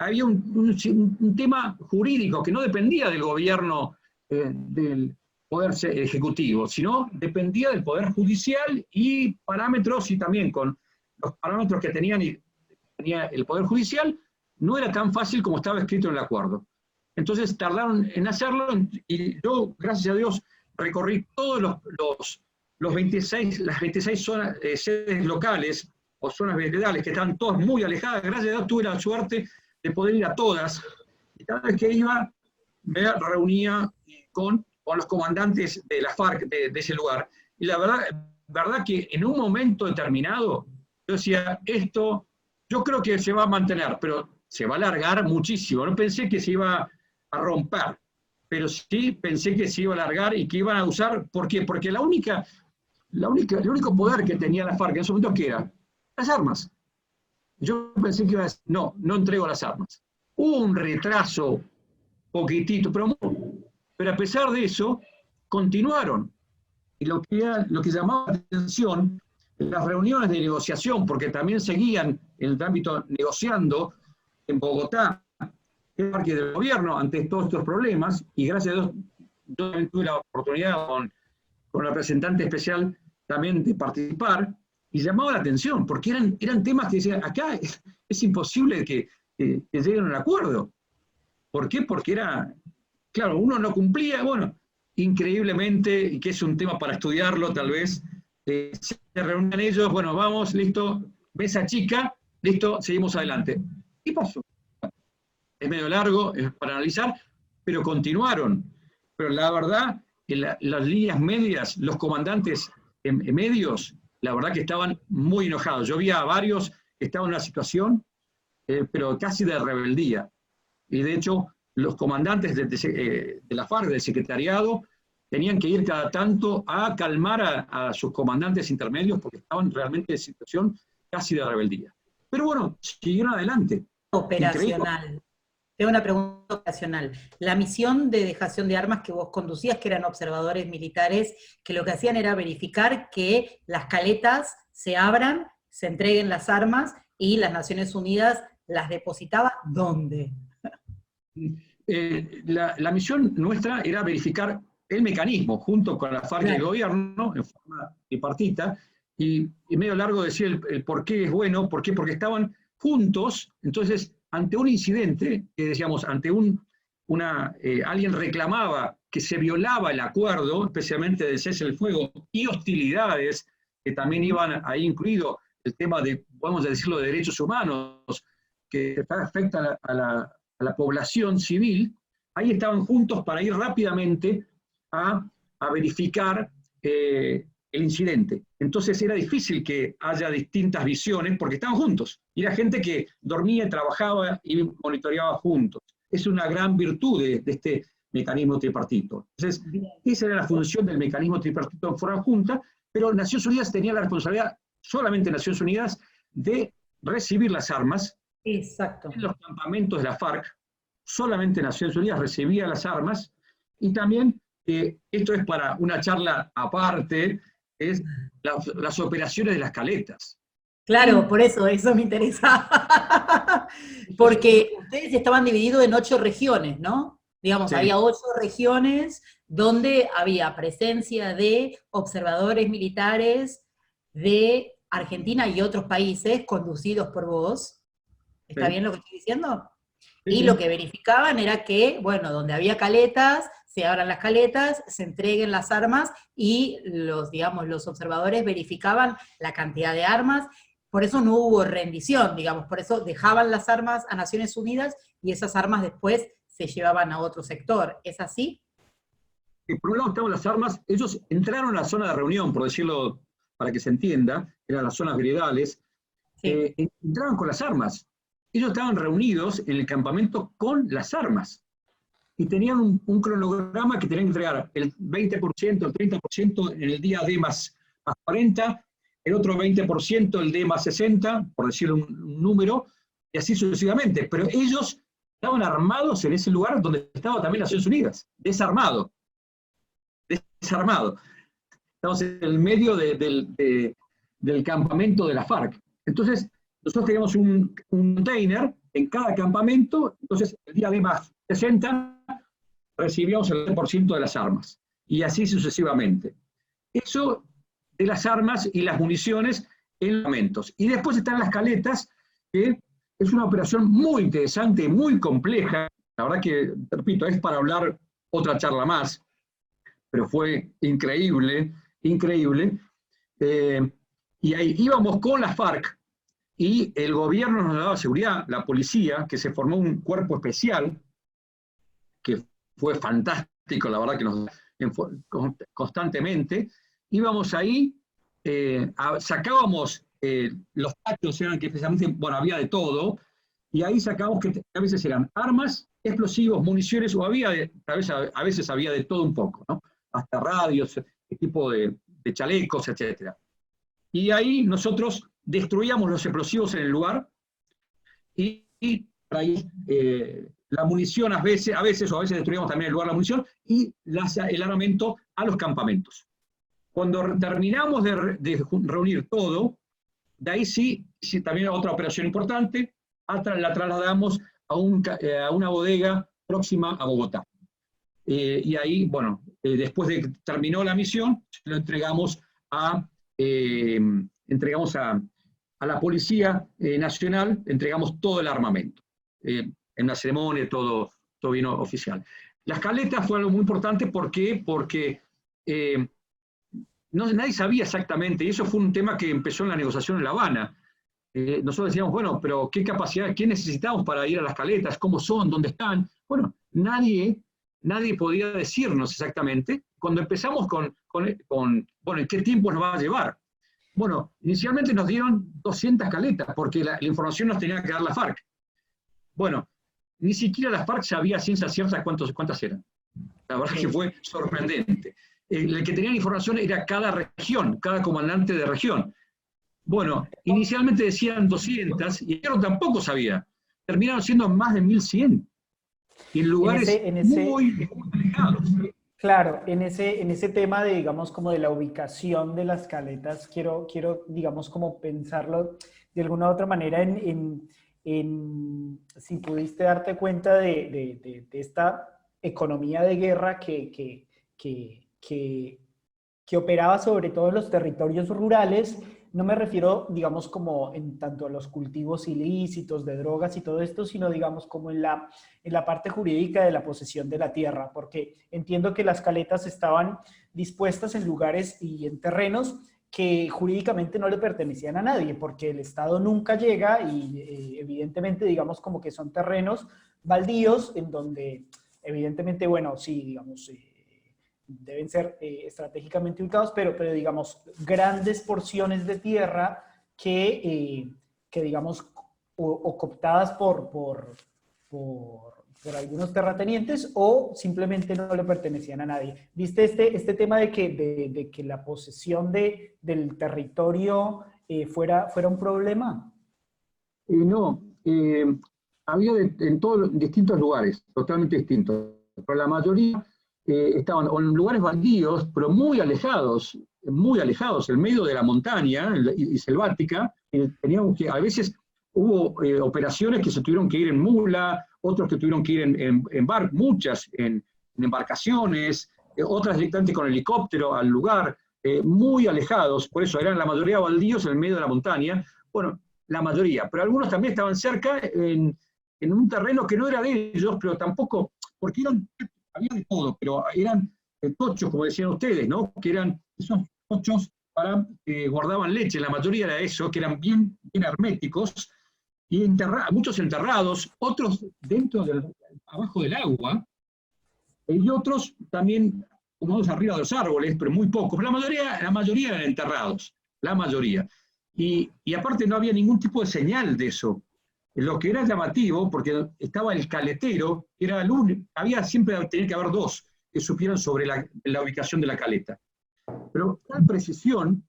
había un tema jurídico que no dependía del gobierno, del poder ejecutivo, sino dependía del poder judicial y parámetros, y también con los parámetros que tenía el poder judicial, no era tan fácil como estaba escrito en el acuerdo. Entonces tardaron en hacerlo, y yo, gracias a Dios, recorrí todos las 26 zonas, sedes locales o zonas veredales que estaban todas muy alejadas. Gracias a Dios tuve la suerte de poder ir a todas, y cada vez que iba me reunía con los comandantes de la FARC de ese lugar. Y la verdad que en un momento determinado yo decía, esto yo creo que se va a mantener, pero se va a alargar muchísimo. No pensé que se iba a romper, pero sí pensé que se iba a alargar y que iban a usar. ¿Por qué? Porque el único poder que tenía la FARC en ese momento, ¿qué era? Las armas. Yo pensé que iba a decir, no entrego las armas. Hubo un retraso poquitito, pero a pesar de eso, continuaron. Y lo que llamaba la atención, las reuniones de negociación, porque también seguían en el ámbito negociando en Bogotá, jerarquía del gobierno ante todos estos problemas, y gracias a Dios yo también tuve la oportunidad con el representante especial también de participar, y llamaba la atención, porque eran temas que decían, acá es imposible que lleguen a un acuerdo. ¿Por qué? Porque claro, uno no cumplía, bueno, increíblemente, y que es un tema para estudiarlo tal vez, se reunían ellos, bueno, vamos, listo, mesa chica, listo, seguimos adelante. ¿Qué pasó? Es medio largo, es para analizar, pero continuaron. Pero la verdad, en las líneas medias, los comandantes medios, la verdad que estaban muy enojados. Yo vi a varios que estaban en una situación, pero casi de rebeldía. Y de hecho, los comandantes de la FARC, del secretariado, tenían que ir cada tanto a calmar a sus comandantes intermedios porque estaban realmente en situación casi de rebeldía. Pero bueno, siguieron adelante. Operacional. Increíble. Tengo una pregunta operacional. La misión de dejación de armas que vos conducías, que eran observadores militares, que lo que hacían era verificar que las caletas se abran, se entreguen las armas y las Naciones Unidas las depositaba, ¿dónde? La misión nuestra era verificar el mecanismo, junto con la FARC y el gobierno, en forma tripartita, y medio largo decir el por qué es bueno, ¿por qué? Porque estaban juntos, entonces, ante un incidente, que decíamos, ante alguien reclamaba que se violaba el acuerdo, especialmente del cese del fuego, y hostilidades, que también iban ahí incluido el tema de, vamos a decirlo, de derechos humanos, que afecta a la población civil, ahí estaban juntos para ir rápidamente a verificar el incidente. Entonces era difícil que haya distintas visiones porque estaban juntos. Y era gente que dormía, trabajaba y monitoreaba juntos. Es una gran virtud de este mecanismo tripartito. Entonces, esa era la función del mecanismo tripartito en forma junta, pero Naciones Unidas tenía la responsabilidad, solamente Naciones Unidas, de recibir las armas. Exacto. En los campamentos de la FARC, solamente Naciones Unidas recibía las armas, y también, esto es para una charla aparte, es las operaciones de las caletas. Claro, por eso me interesa. Porque ustedes estaban divididos en 8 regiones, ¿no? Digamos, sí. Había 8 regiones donde había presencia de observadores militares de Argentina y otros países conducidos por vos. ¿Está sí. bien lo que estoy diciendo? Sí. Y lo que verificaban era que, bueno, donde había caletas, se abran las caletas, se entreguen las armas y los observadores verificaban la cantidad de armas. Por eso no hubo rendición, digamos, por eso dejaban las armas a Naciones Unidas y esas armas después se llevaban a otro sector. ¿Es así? Por un lado estaban las armas, ellos entraron a la zona de reunión, por decirlo para que se entienda, eran las zonas veredales, sí. Entraron con las armas. Ellos estaban reunidos en el campamento con las armas. Y tenían un cronograma que tenían que entregar el 20%, el 30% en el día D más 40%, el otro 20% el D más 60%, por decir un número, y así sucesivamente. Pero ellos estaban armados en ese lugar donde estaba también Naciones Unidas, desarmado. Estamos en el medio del campamento de la FARC. Entonces, nosotros teníamos un container en cada campamento, entonces el día D más 60 recibíamos el 10% de las armas, y así sucesivamente. Eso de las armas y las municiones en los campamentos. Y después están las caletas, que es una operación muy interesante, muy compleja. La verdad que, repito, es para hablar otra charla más, pero fue increíble, increíble. Y ahí íbamos con la FARC, y el gobierno nos daba seguridad, la policía, que se formó un cuerpo especial, que fue fantástico, la verdad que nos constantemente, íbamos ahí, sacábamos los tachos, eran que especialmente, bueno, había de todo, y ahí sacábamos que a veces eran armas, explosivos, municiones, o a veces había de todo un poco, ¿no? Hasta radios, tipo de chalecos, etc. Y ahí nosotros destruíamos los explosivos en el lugar, y ahí la munición a veces destruíamos también el lugar de la munición, y el armamento a los campamentos. Cuando terminamos de reunir todo, de ahí sí también otra operación importante, la trasladamos a una bodega próxima a Bogotá. Y ahí, bueno, después de que terminó la misión, lo entregamos a la Policía Nacional, entregamos todo el armamento. En la ceremonia todo vino oficial. Las caletas fue algo muy importante, ¿por qué? Porque nadie sabía exactamente, y eso fue un tema que empezó en la negociación en La Habana. Nosotros decíamos, bueno, pero ¿qué capacidad, qué necesitamos para ir a las caletas? ¿Cómo son? ¿Dónde están? Bueno, nadie podía decirnos exactamente. Cuando empezamos con bueno, ¿en qué tiempo nos va a llevar? Bueno, inicialmente nos dieron 200 caletas, porque la información nos tenía que dar la FARC. Bueno, ni siquiera la FARC sabía a ciencia cierta cuántas eran. La verdad es que fue sorprendente. El que tenía información era cada región, cada comandante de región. Bueno, inicialmente decían 200, y yo tampoco sabía. Terminaron siendo más de 1100. Y en lugares muy alejados. Claro, en ese tema de, digamos, como de la ubicación de las caletas, quiero digamos, como pensarlo de alguna u otra manera si pudiste darte cuenta de esta economía de guerra que operaba sobre todo en los territorios rurales. No me refiero, digamos, como en tanto a los cultivos ilícitos de drogas y todo esto, sino, digamos, como en la parte jurídica de la posesión de la tierra, porque entiendo que las caletas estaban dispuestas en lugares y en terrenos que jurídicamente no le pertenecían a nadie, porque el Estado nunca llega y evidentemente, digamos, como que son terrenos baldíos en donde, evidentemente, bueno, sí, digamos, deben ser estratégicamente ubicados, pero digamos, grandes porciones de tierra que digamos, o cooptadas por algunos terratenientes o simplemente no le pertenecían a nadie. ¿Viste este tema de que la posesión del territorio fuera un problema? No, había en todos distintos lugares, totalmente distintos, pero la mayoría estaban en lugares baldíos, pero muy alejados, en medio de la montaña y selvática. Teníamos que, a veces hubo operaciones que se tuvieron que ir en mula, otros que tuvieron que ir en barco, muchas en embarcaciones, otras directamente con helicóptero al lugar, muy alejados, por eso eran la mayoría baldíos en el medio de la montaña. Bueno, la mayoría, pero algunos también estaban cerca en un terreno que no era de ellos, pero tampoco, porque había de todo, pero eran tochos, como decían ustedes, ¿no? Que eran esos tochos guardaban leche, la mayoría era eso, que eran bien herméticos, y muchos enterrados, otros abajo del agua, y otros también unos arriba de los árboles, pero muy pocos. La mayoría eran enterrados, la mayoría. Y aparte no había ningún tipo de señal de eso. Lo que era llamativo, porque estaba el caletero, era el único, siempre tenía que haber dos que supieran sobre la ubicación de la caleta. Pero tal precisión,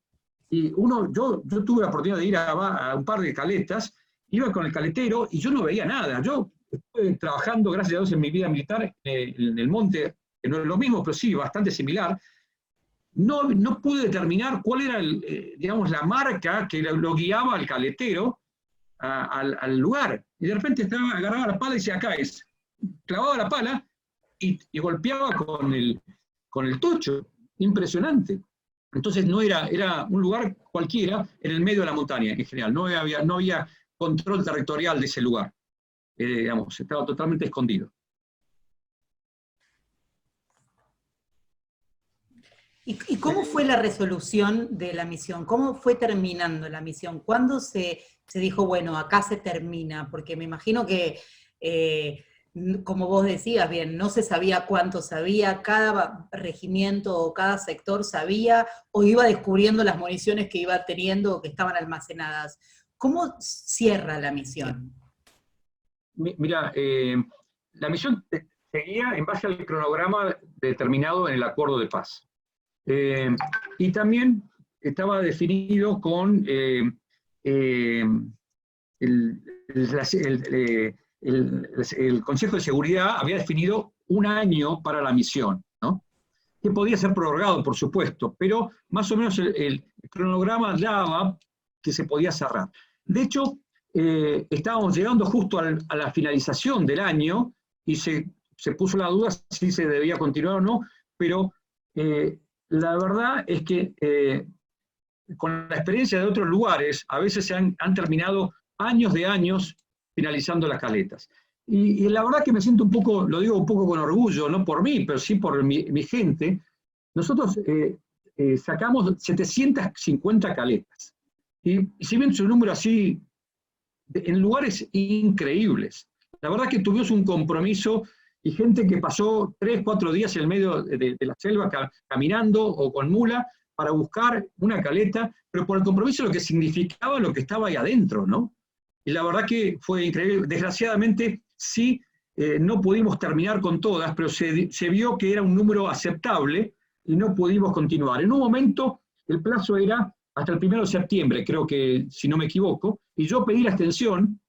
y yo tuve la oportunidad de ir a un par de caletas, iba con el caletero y yo no veía nada. Yo estuve trabajando, gracias a Dios, en mi vida militar en el monte, que no es lo mismo, pero sí, bastante similar. No pude determinar cuál era, digamos, la marca que lo guiaba al caletero al lugar. Y de repente agarraba la pala y decía, acá es. Clavaba la pala y golpeaba con el tocho. Impresionante. Entonces era un lugar cualquiera en el medio de la montaña en general. No había control territorial de ese lugar. Digamos, estaba totalmente escondido. ¿Y cómo fue la resolución de la misión? ¿Cómo fue terminando la misión? ¿Cuándo se dijo, bueno, acá se termina? Porque me imagino que, como vos decías bien, no se sabía cuánto sabía, cada regimiento o cada sector sabía, o iba descubriendo las municiones que iba teniendo o que estaban almacenadas. ¿Cómo cierra la misión? Mira, la misión seguía en base al cronograma determinado en el acuerdo de paz. Y también estaba definido con el Consejo de Seguridad, había definido un año para la misión, ¿no? Que podía ser prorrogado, por supuesto, pero más o menos el cronograma daba que se podía cerrar. De hecho, estábamos llegando justo a la finalización del año y se puso la duda si se debía continuar o no, pero la verdad es que con la experiencia de otros lugares, a veces se han terminado años de años finalizando las caletas. Y la verdad que me siento un poco, lo digo un poco con orgullo, no por mí, pero sí por mi gente. Nosotros sacamos 750 caletas. Y si bien es un número así, en lugares increíbles. La verdad que tuvimos un compromiso y gente que pasó 3, 4 días en el medio de la selva caminando o con mula para buscar una caleta, pero por el compromiso de lo que significaba lo que estaba ahí adentro, ¿no? Y la verdad que fue increíble. Desgraciadamente, sí, no pudimos terminar con todas, pero se vio que era un número aceptable y no pudimos continuar. En un momento, el plazo era hasta el 1 de septiembre, creo que, si no me equivoco, y yo pedí la extensión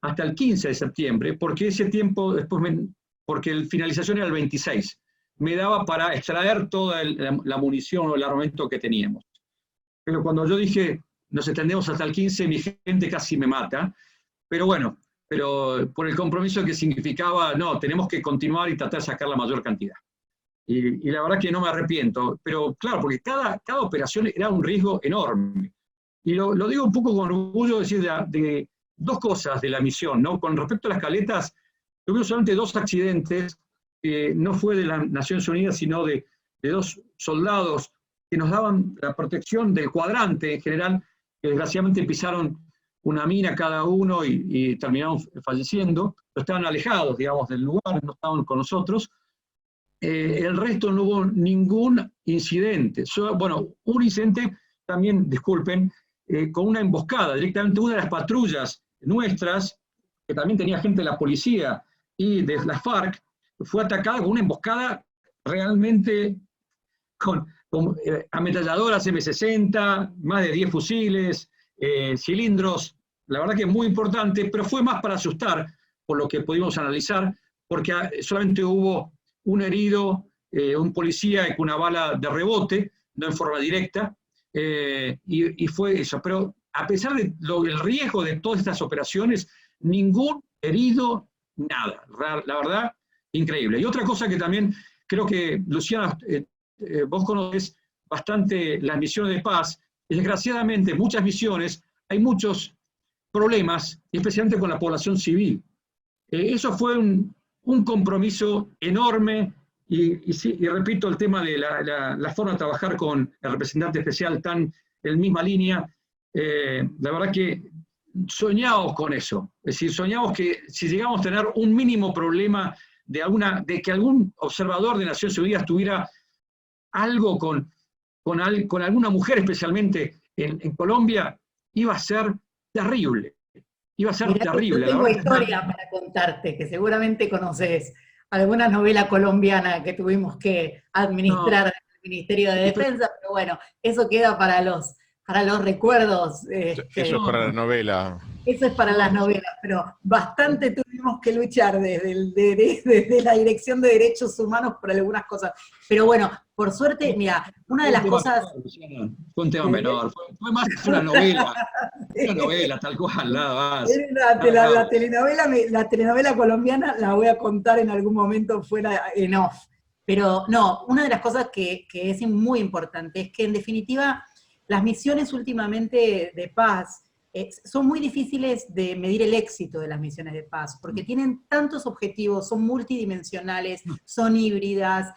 hasta el 15 de septiembre, porque ese tiempo, porque la finalización era el 26, me daba para extraer toda la munición o el armamento que teníamos. Pero cuando yo dije, nos extendemos hasta el 15, mi gente casi me mata, pero bueno, pero por el compromiso que significaba, no, tenemos que continuar y tratar de sacar la mayor cantidad. Y la verdad que no me arrepiento, pero claro, porque cada operación era un riesgo enorme. Y lo digo un poco con orgullo, decir de dos cosas de la misión, ¿no? Con respecto a las caletas, tuvimos solamente 2 accidentes, no fue de las Naciones Unidas, sino de 2 soldados que nos daban la protección del cuadrante en general, que desgraciadamente pisaron una mina cada uno y terminaron falleciendo, pero estaban alejados, digamos, del lugar, no estaban con nosotros. El resto no hubo ningún incidente. Bueno, un incidente también, disculpen, con una emboscada. Directamente una de las patrullas nuestras, que también tenía gente de la policía y de la FARC, fue atacada con una emboscada realmente con ametralladoras M60, más de 10 fusiles, cilindros. La verdad que es muy importante, pero fue más para asustar, por lo que pudimos analizar, porque solamente hubo un herido, un policía con una bala de rebote, no en forma directa, y fue eso. Pero a pesar del riesgo de todas estas operaciones, ningún herido, nada. La verdad, increíble. Y otra cosa que también creo que, Luciana, vos conocés bastante las misiones de paz, y desgraciadamente muchas misiones, hay muchos problemas, especialmente con la población civil. Eso fue un compromiso enorme, y repito el tema de la forma de trabajar con el representante especial tan en misma línea. La verdad que soñamos con eso, es decir, soñamos que si llegamos a tener un mínimo problema de que algún observador de Naciones Unidas tuviera algo con alguna mujer, especialmente en Colombia, iba a ser terrible. Iba a ser Mirá, terrible. yo tengo historia para contarte, que seguramente conoces. Alguna novela colombiana que tuvimos que administrar en el Ministerio de Defensa, pero bueno, eso queda para los recuerdos. Eso es para la novela. Eso es para las novelas, pero bastante tuvimos que luchar desde la Dirección de Derechos Humanos por algunas cosas. Pero bueno, por suerte, mira, una de las cosas... Fue un tema menor, fue más una novela, tal cual, nada más. La telenovela colombiana la voy a contar en algún momento fuera en off. Pero no, una de las cosas que es muy importante es que en definitiva las misiones últimamente de paz son muy difíciles de medir el éxito de las misiones de paz, porque tienen tantos objetivos, son multidimensionales, son híbridas,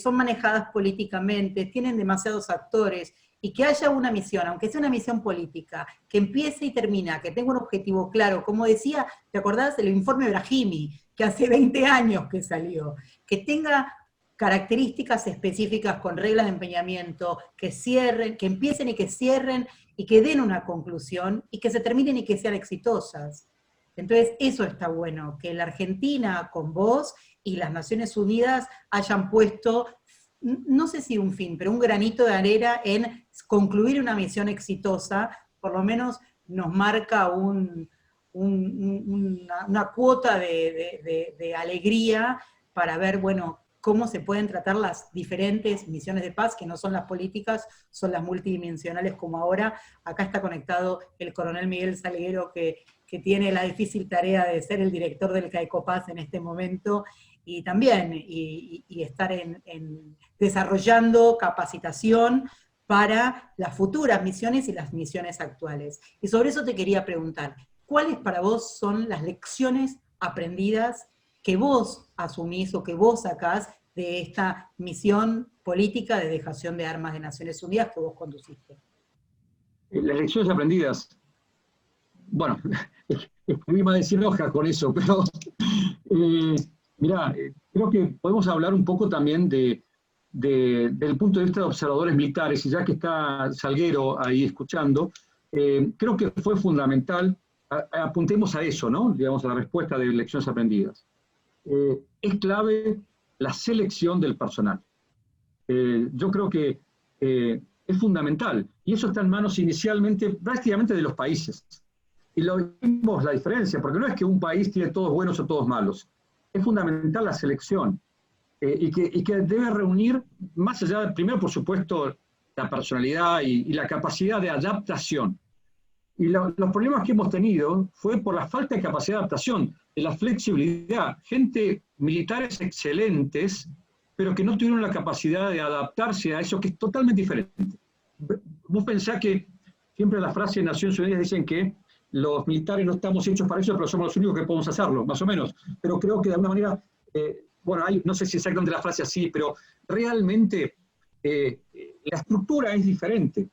son manejadas políticamente, tienen demasiados actores, y que haya una misión, aunque sea una misión política, que empiece y termina, que tenga un objetivo claro, como decía, ¿te acordás del informe Brahimi, que hace 20 años que salió? Que tenga características específicas con reglas de empeñamiento, que cierren, que empiecen y que cierren, y que den una conclusión, y que se terminen y que sean exitosas. Entonces, eso está bueno, que la Argentina con vos y las Naciones Unidas hayan puesto, no sé si un fin, pero un granito de arena en concluir una misión exitosa, por lo menos nos marca una cuota de alegría para ver, bueno, cómo se pueden tratar las diferentes misiones de paz, que no son las políticas, son las multidimensionales como ahora. Acá está conectado el coronel Miguel Salguero, que que tiene la difícil tarea de ser el director del CAECOPAS en este momento, y también y estar desarrollando capacitación para las futuras misiones y las misiones actuales. Y sobre eso te quería preguntar, ¿cuáles para vos son las lecciones aprendidas que vos asumís o que vos sacás de esta misión política de dejación de armas de Naciones Unidas que vos conduciste? Las lecciones aprendidas. Bueno, escribí más de 100 hojas con eso, pero mirá, creo que podemos hablar un poco también del punto de vista de observadores militares, y ya que está Salguero ahí escuchando, creo que fue fundamental, apuntemos a eso, ¿no? Digamos, a la respuesta de lecciones aprendidas. Es clave la selección del personal. Yo creo que es fundamental, y eso está en manos inicialmente, prácticamente de los países. Y lo vimos la diferencia, porque no es que un país tiene todos buenos o todos malos. Es fundamental la selección, y que debe reunir, más allá de, primero, por supuesto, la personalidad y la capacidad de adaptación. Y los problemas que hemos tenido fue por la falta de capacidad de adaptación, de la flexibilidad. Gente, militares excelentes, pero que no tuvieron la capacidad de adaptarse a eso, que es totalmente diferente. Vos pensás que siempre la frase de Naciones Unidas dicen que los militares no estamos hechos para eso, pero somos los únicos que podemos hacerlo, más o menos. Pero creo que de alguna manera, bueno, no sé si exactamente la frase así, pero realmente la estructura es diferente.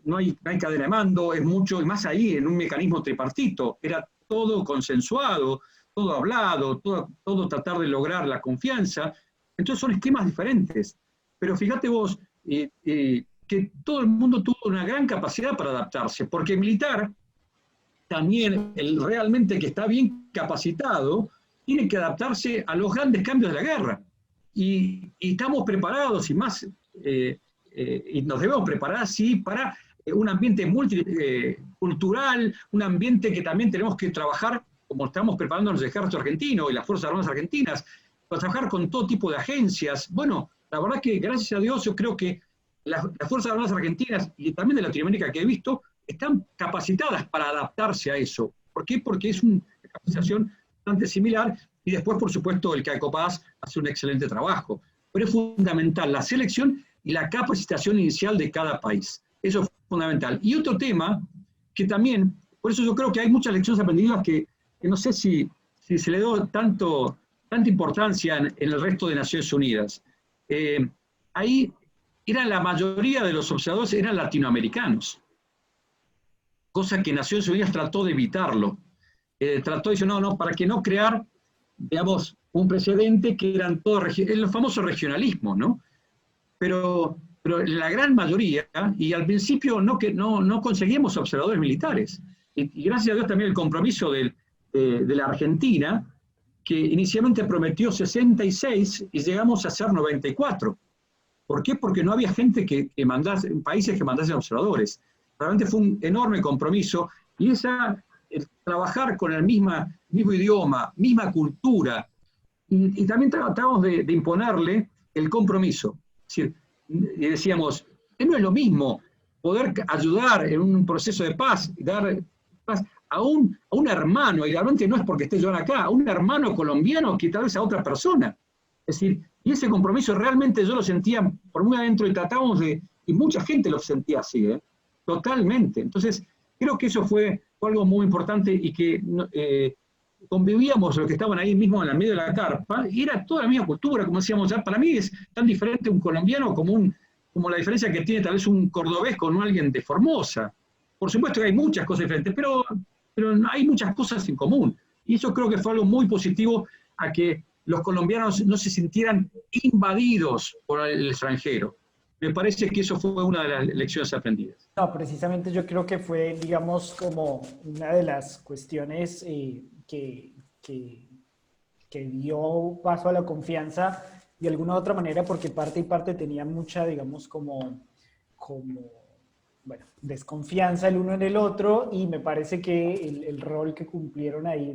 No hay cadena de mando, es mucho, y más ahí en un mecanismo tripartito. Era todo consensuado, todo hablado, todo tratar de lograr la confianza. Entonces son esquemas diferentes. Pero fíjate vos que todo el mundo tuvo una gran capacidad para adaptarse, porque el militar, también realmente que está bien capacitado, tiene que adaptarse a los grandes cambios de la guerra. Y estamos preparados, y más, y nos debemos preparar así para un ambiente multicultural, un ambiente que también tenemos que trabajar, como estamos preparando el ejército argentino y las Fuerzas Armadas argentinas, para trabajar con todo tipo de agencias. Bueno, la verdad que gracias a Dios yo creo que las Fuerzas Armadas argentinas y también de Latinoamérica que he visto están capacitadas para adaptarse a eso. ¿Por qué? Porque es una capacitación bastante similar, y después, por supuesto, el CAECOPAS hace un excelente trabajo. Pero es fundamental la selección y la capacitación inicial de cada país. Eso es fundamental. Y otro tema que también, por eso yo creo que hay muchas lecciones aprendidas que no sé si se le dio tanta importancia en el resto de Naciones Unidas. Ahí la mayoría de los observadores eran latinoamericanos, cosa que Naciones Unidas trató de evitarlo. Trató de decir, no, para que no crear, digamos, un precedente que eran todos, el famoso regionalismo, ¿no? Pero la gran mayoría, y al principio no conseguimos observadores militares. Y gracias a Dios también el compromiso de la Argentina, que inicialmente prometió 66 y llegamos a ser 94. ¿Por qué? Porque no había gente que mandase, países que mandasen observadores. Realmente fue un enorme compromiso, y trabajar con el mismo idioma, misma cultura, y también tratamos de imponerle el compromiso. Es decir, y decíamos, no es lo mismo poder ayudar en un proceso de paz, dar paz a un hermano, y realmente no es porque esté yo acá, a un hermano colombiano que tal vez a otra persona. Es decir, y ese compromiso realmente yo lo sentía por muy adentro, y tratábamos y mucha gente lo sentía así, totalmente. Entonces, creo que eso fue algo muy importante, y que convivíamos los que estaban ahí mismo en el medio de la carpa, y era toda la misma cultura, como decíamos ya. Para mí es tan diferente un colombiano como la diferencia que tiene tal vez un cordobés con alguien de Formosa. Por supuesto que hay muchas cosas diferentes, pero hay muchas cosas en común. Y eso creo que fue algo muy positivo, a que los colombianos no se sintieran invadidos por el extranjero. Me parece que eso fue una de las lecciones aprendidas. No, precisamente yo creo que fue, digamos, como una de las cuestiones que dio paso a la confianza de alguna u otra manera, porque parte y parte tenía mucha, digamos, como bueno, desconfianza el uno en el otro, y me parece que el rol que cumplieron ahí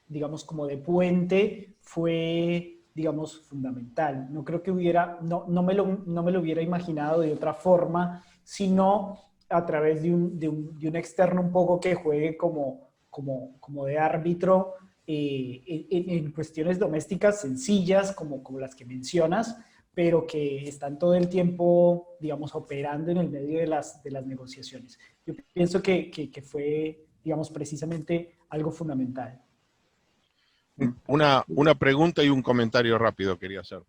digamos, como de puente fue, digamos, fundamental. No creo que no me lo hubiera imaginado de otra forma, sino a través de un externo un poco que juegue como de árbitro en cuestiones domésticas sencillas como las que mencionas, pero que están todo el tiempo, digamos, operando en el medio de las negociaciones. Yo pienso que fue, digamos, precisamente algo fundamental. Una pregunta y un comentario rápido quería hacer.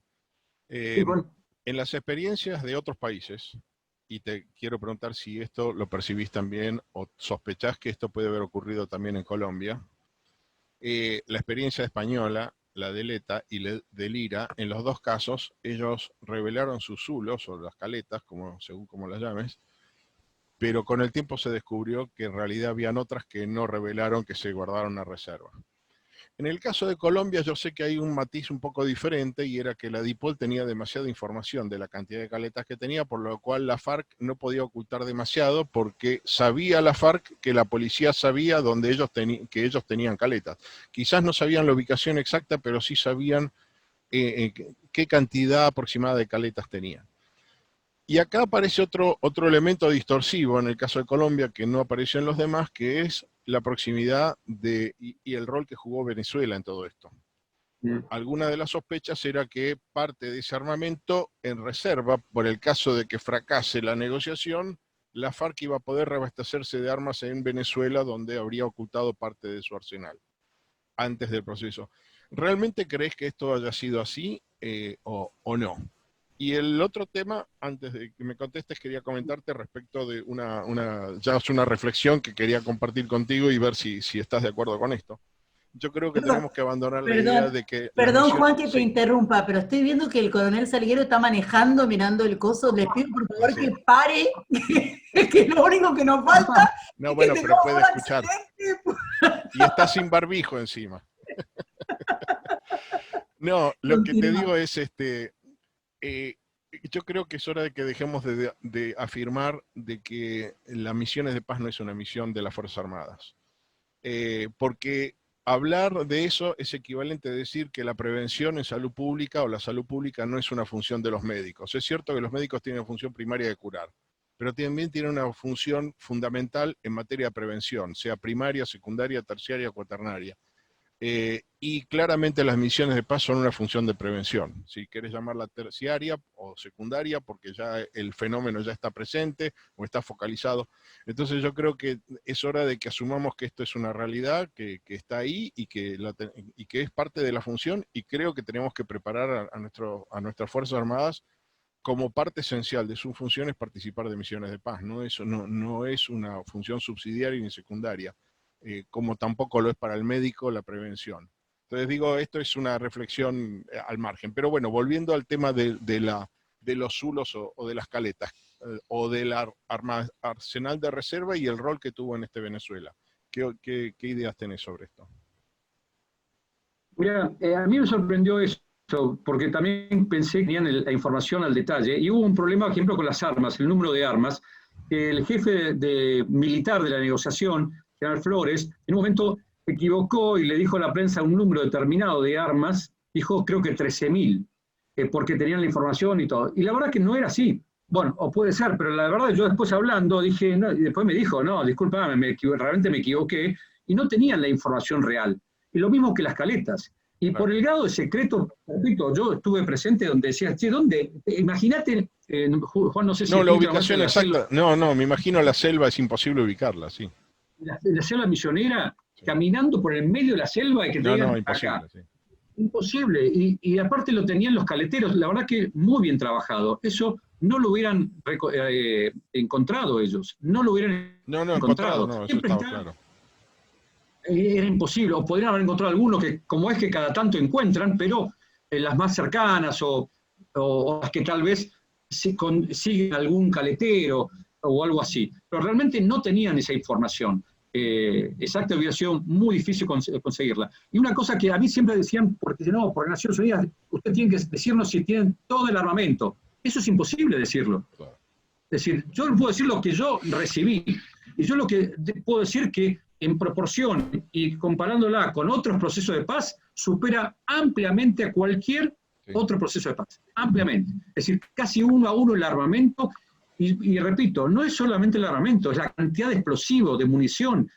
Sí, bueno. En las experiencias de otros países, y te quiero preguntar si esto lo percibís también o sospechás que esto puede haber ocurrido también en Colombia, la experiencia española, la de ETA y de Lira, en los dos casos, ellos revelaron sus zulos o las caletas, según como las llames, pero con el tiempo se descubrió que en realidad habían otras que no revelaron, que se guardaron a reserva. En el caso de Colombia yo sé que hay un matiz un poco diferente y era que la DIPOL tenía demasiada información de la cantidad de caletas que tenía, por lo cual la FARC no podía ocultar demasiado porque sabía la FARC que la policía sabía dónde que ellos tenían caletas. Quizás no sabían la ubicación exacta, pero sí sabían qué cantidad aproximada de caletas tenían. Y acá aparece otro elemento distorsivo en el caso de Colombia que no apareció en los demás, que es la proximidad y el rol que jugó Venezuela en todo esto. Alguna de las sospechas era que parte de ese armamento en reserva, por el caso de que fracase la negociación, la FARC iba a poder reabastecerse de armas en Venezuela, donde habría ocultado parte de su arsenal antes del proceso. ¿Realmente crees que esto haya sido así o no? Y el otro tema, antes de que me contestes, quería comentarte respecto de ya es una reflexión que quería compartir contigo y ver si estás de acuerdo con esto. Yo creo que tenemos que abandonar la idea de que... Perdón, Juan, que te interrumpa, pero estoy viendo que el coronel Salguero está manejando, mirando el coso. Les pido por favor que pare, que es lo único que nos falta. No, bueno, pero puede escuchar. Y está sin barbijo encima. No, lo que te digo es, yo creo que es hora de que dejemos de afirmar de que las misiones de paz no es una misión de las Fuerzas Armadas. Porque hablar de eso es equivalente a decir que la prevención en salud pública o la salud pública no es una función de los médicos. Es cierto que los médicos tienen una función primaria de curar, pero también tienen una función fundamental en materia de prevención, sea primaria, secundaria, terciaria o cuaternaria. Y claramente las misiones de paz son una función de prevención, si quieres llamarla terciaria o secundaria, porque ya el fenómeno ya está presente o está focalizado. Entonces yo creo que es hora de que asumamos que esto es una realidad, que está ahí y que es parte de la función, y creo que tenemos que preparar a nuestras Fuerzas Armadas como parte esencial de su función es participar de misiones de paz, no es una función subsidiaria ni secundaria. Como tampoco lo es para el médico la prevención. Entonces digo, esto es una reflexión al margen. Pero bueno, volviendo al tema de los zulos o de las caletas, o del arsenal de reserva y el rol que tuvo en Venezuela. ¿Qué ideas tenés sobre esto? Mira, a mí me sorprendió eso, porque también pensé que tenían la información al detalle, y hubo un problema, por ejemplo, con las armas, el número de armas. El jefe militar de la negociación, General Flores, en un momento se equivocó y le dijo a la prensa un número determinado de armas, dijo creo que 13.000, porque tenían la información y todo. Y la verdad que no era así. Bueno, o puede ser, pero la verdad yo después hablando dije, no, y después me dijo, no, discúlpame, realmente me equivoqué, y no tenían la información real. Y lo mismo que las caletas. Y por el grado de secreto, repito, yo estuve presente donde decía, che, ¿dónde? Imagínate, Juan, no sé si... No, la ubicación exacta, no, me imagino la selva es imposible ubicarla, sí. La selva misionera, sí, caminando por el medio de la selva y que te digan imposible, acá. sí. Imposible, y aparte lo tenían los caleteros, la verdad que muy bien trabajado. Eso no lo hubieran encontrado ellos, no lo hubieran encontrado. No, eso estaba claro. Era imposible, o podrían haber encontrado algunos que, como es que cada tanto encuentran, pero las más cercanas o las que tal vez siguen algún caletero o algo así. Pero realmente no tenían esa información. Exacto, hubiera sido muy difícil conseguirla. Y una cosa que a mí siempre decían, porque no, por Naciones Unidas, usted tiene que decirnos si tienen todo el armamento. Eso es imposible decirlo. Claro. Es decir, yo no puedo decir lo que yo recibí. Y yo lo que puedo decir que en proporción y comparándola con otros procesos de paz, supera ampliamente a cualquier otro proceso de paz. Ampliamente. Es decir, casi 1 a 1 el armamento y repito, no es solamente el armamento, es la cantidad de explosivos, de munición,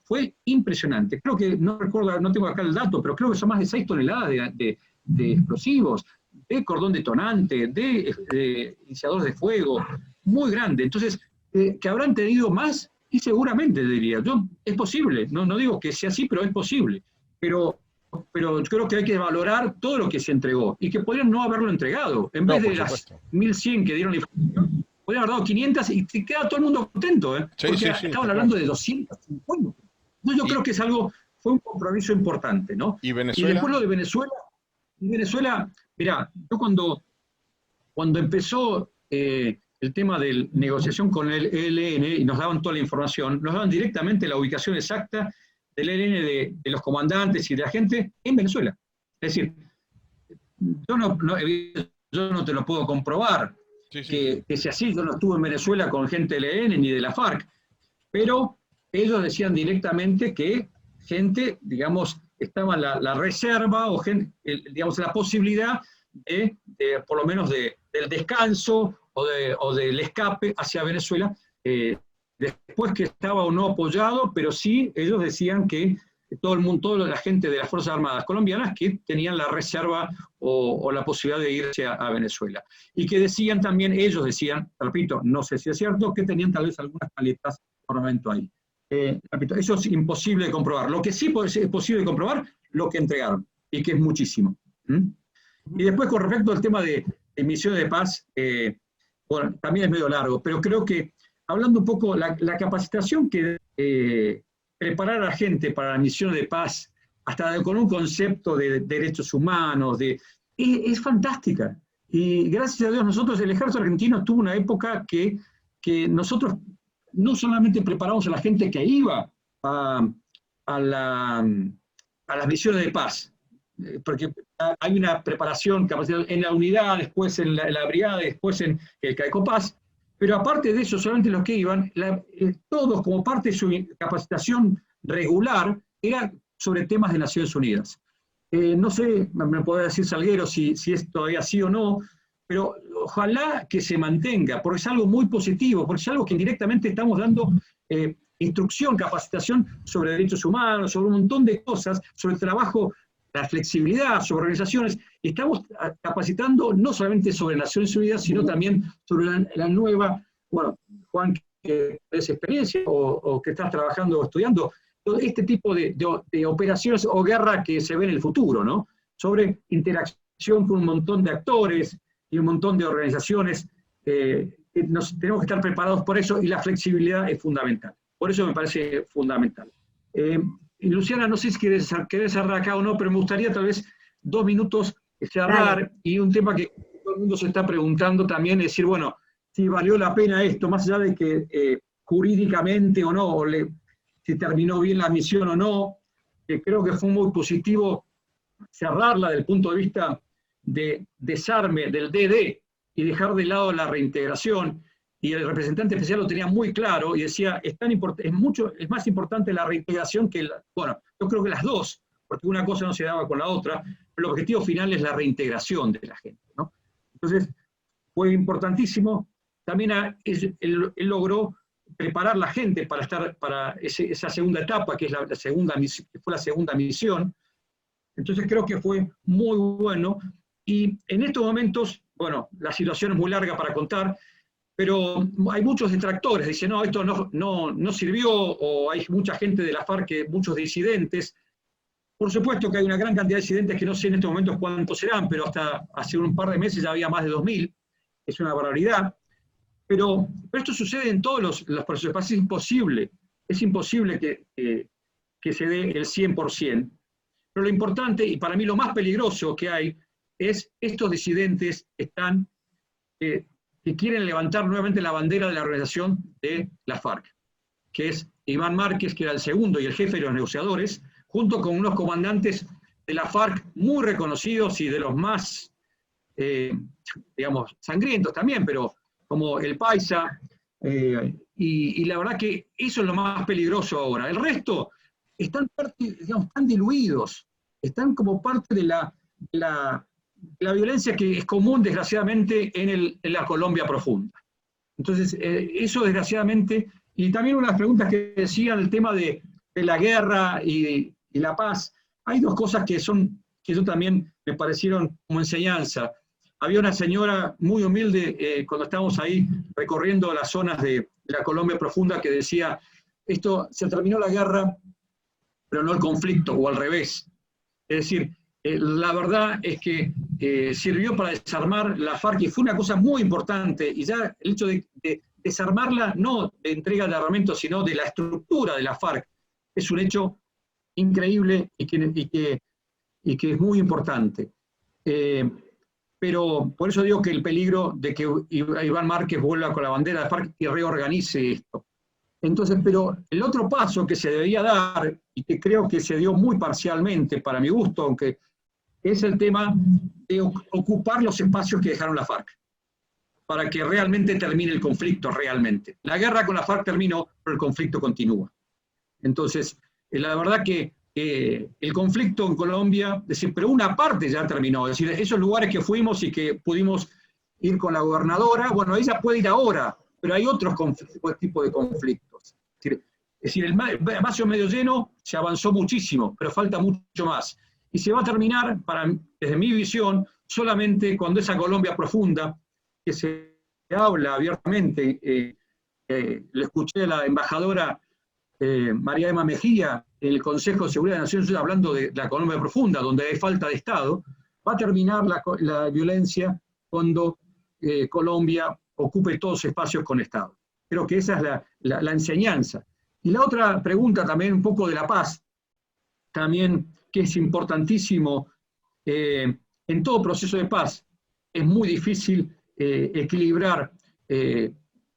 fue impresionante. Creo que, no recuerdo, no tengo acá el dato, pero creo que son más de 6 toneladas de explosivos, de cordón detonante, de iniciadores de fuego, muy grande. Entonces, que habrán tenido más, y seguramente diría, es posible, no digo que sea así, pero es posible. Pero creo que hay que valorar todo lo que se entregó, y que podrían no haberlo entregado. En vez de las 1.100 que dieron la información, podrían haber dado 500 y queda todo el mundo contento, porque estaban hablando de 250. Entonces yo creo que fue un compromiso importante, ¿no? ¿Y Venezuela? Y después lo de Venezuela, mirá, yo cuando empezó el tema de negociación con el ELN, y nos daban toda la información, nos daban directamente la ubicación exacta del ELN, de los comandantes y de la gente en Venezuela. Es decir, yo no te lo puedo comprobar, que sea así. Yo no estuve en Venezuela con gente del ELN ni de la FARC, pero ellos decían directamente que gente, digamos, estaba la reserva o gente, digamos, la posibilidad de por lo menos del descanso o del escape hacia Venezuela, después que estaba o no apoyado, pero sí ellos decían que todo el mundo, toda la gente de las Fuerzas Armadas colombianas que tenían la reserva o la posibilidad de irse a Venezuela. Y que decían también, ellos decían, repito, no sé si es cierto, que tenían tal vez algunas paletas de armamento ahí. Repito, eso es imposible de comprobar. Lo que sí es posible de comprobar, lo que entregaron, y que es muchísimo. Y después, con respecto al tema de misiones de paz, bueno, también es medio largo, pero creo que, hablando un poco, la capacitación que preparar a la gente para la misión de paz, hasta con un concepto de derechos humanos, es fantástica. Y gracias a Dios, nosotros, el ejército argentino tuvo una época que nosotros no solamente preparamos a la gente que iba a las misiones de paz, porque hay una preparación, capacidad en la unidad, después en la brigada, después en el CAECOPAS, pero aparte de eso, solamente los que iban, todos como parte de su capacitación regular, era sobre temas de Naciones Unidas. No sé, me puede decir Salguero si es todavía así o no, pero ojalá que se mantenga, porque es algo muy positivo, porque es algo que indirectamente estamos dando instrucción, capacitación sobre derechos humanos, sobre un montón de cosas, sobre el trabajo, la flexibilidad, sobre organizaciones. Estamos capacitando no solamente sobre Naciones Unidas, sino también sobre la nueva, bueno, Juan, que es experiencia o que estás trabajando o estudiando, todo este tipo de operaciones o guerra que se ve en el futuro, ¿no? Sobre interacción con un montón de actores y un montón de organizaciones. Tenemos que estar preparados por eso, y la flexibilidad es fundamental. Por eso me parece fundamental. Y Luciana, no sé si querés cerrar acá o no, pero me gustaría tal vez 2 minutos cerrar. Dale. Y un tema que todo el mundo se está preguntando también es decir, bueno, si valió la pena esto, más allá de que jurídicamente o no, si terminó bien la misión o no, que creo que fue muy positivo cerrarla desde el punto de vista de desarme del DD y dejar de lado la reintegración. Y el representante especial lo tenía muy claro y decía, es más importante la reintegración que bueno, yo creo que las dos, porque una cosa no se daba con la otra, pero el objetivo final es la reintegración de la gente, ¿no? Entonces, fue importantísimo. También él logró preparar la gente para esa segunda etapa, que es fue la segunda misión. Entonces creo que fue muy bueno. Y en estos momentos, bueno, la situación es muy larga para contar, pero hay muchos detractores, dicen, no, esto no sirvió, o hay mucha gente de la FARC, muchos disidentes. Por supuesto que hay una gran cantidad de disidentes que no sé en estos momentos cuántos serán, pero hasta hace un par de meses ya había más de 2.000, es una barbaridad. Pero esto sucede en todos los procesos, es imposible que se dé el 100%. Pero lo importante, y para mí lo más peligroso que hay, es estos disidentes que quieren levantar nuevamente la bandera de la organización de la FARC, que es Iván Márquez, que era el segundo y el jefe de los negociadores, junto con unos comandantes de la FARC muy reconocidos y de los más, digamos, sangrientos también, pero como el Paisa, y la verdad que eso es lo más peligroso ahora. El resto están diluidos, están como parte de la violencia que es común, desgraciadamente, en la Colombia profunda. Entonces, eso desgraciadamente, y también unas preguntas que decían el tema de la guerra y la paz. Hay dos cosas que yo también me parecieron como enseñanza. Había una señora muy humilde cuando estábamos ahí recorriendo las zonas de la Colombia profunda que decía, se terminó la guerra, pero no el conflicto, o al revés. Es decir, la verdad es que sirvió para desarmar la FARC y fue una cosa muy importante, y ya el hecho de desarmarla, no de entrega de armamento, sino de la estructura de la FARC, es un hecho increíble y que es muy importante. Pero por eso digo que el peligro de que Iván Márquez vuelva con la bandera de FARC y reorganice esto. Entonces, pero el otro paso que se debía dar, y que creo que se dio muy parcialmente para mi gusto, aunque es el tema de ocupar los espacios que dejaron la FARC, para que realmente termine el conflicto, realmente. La guerra con la FARC terminó, pero el conflicto continúa. Entonces, la verdad que el conflicto en Colombia, pero una parte ya terminó, es decir, esos lugares que fuimos y que pudimos ir con la gobernadora, bueno, ella puede ir ahora, pero hay otros tipos de conflictos. Es decir, el vaso medio lleno se avanzó muchísimo, pero falta mucho más. Y se va a terminar, desde mi visión, solamente cuando esa Colombia profunda, que se habla abiertamente, le escuché a la embajadora María Emma Mejía en el Consejo de Seguridad de Naciones Unidas hablando de la Colombia profunda, donde hay falta de Estado, va a terminar la violencia cuando Colombia ocupe todos los espacios con Estado. Creo que esa es la enseñanza. Y la otra pregunta también, un poco de la paz, también que es importantísimo en todo proceso de paz. Es muy difícil equilibrar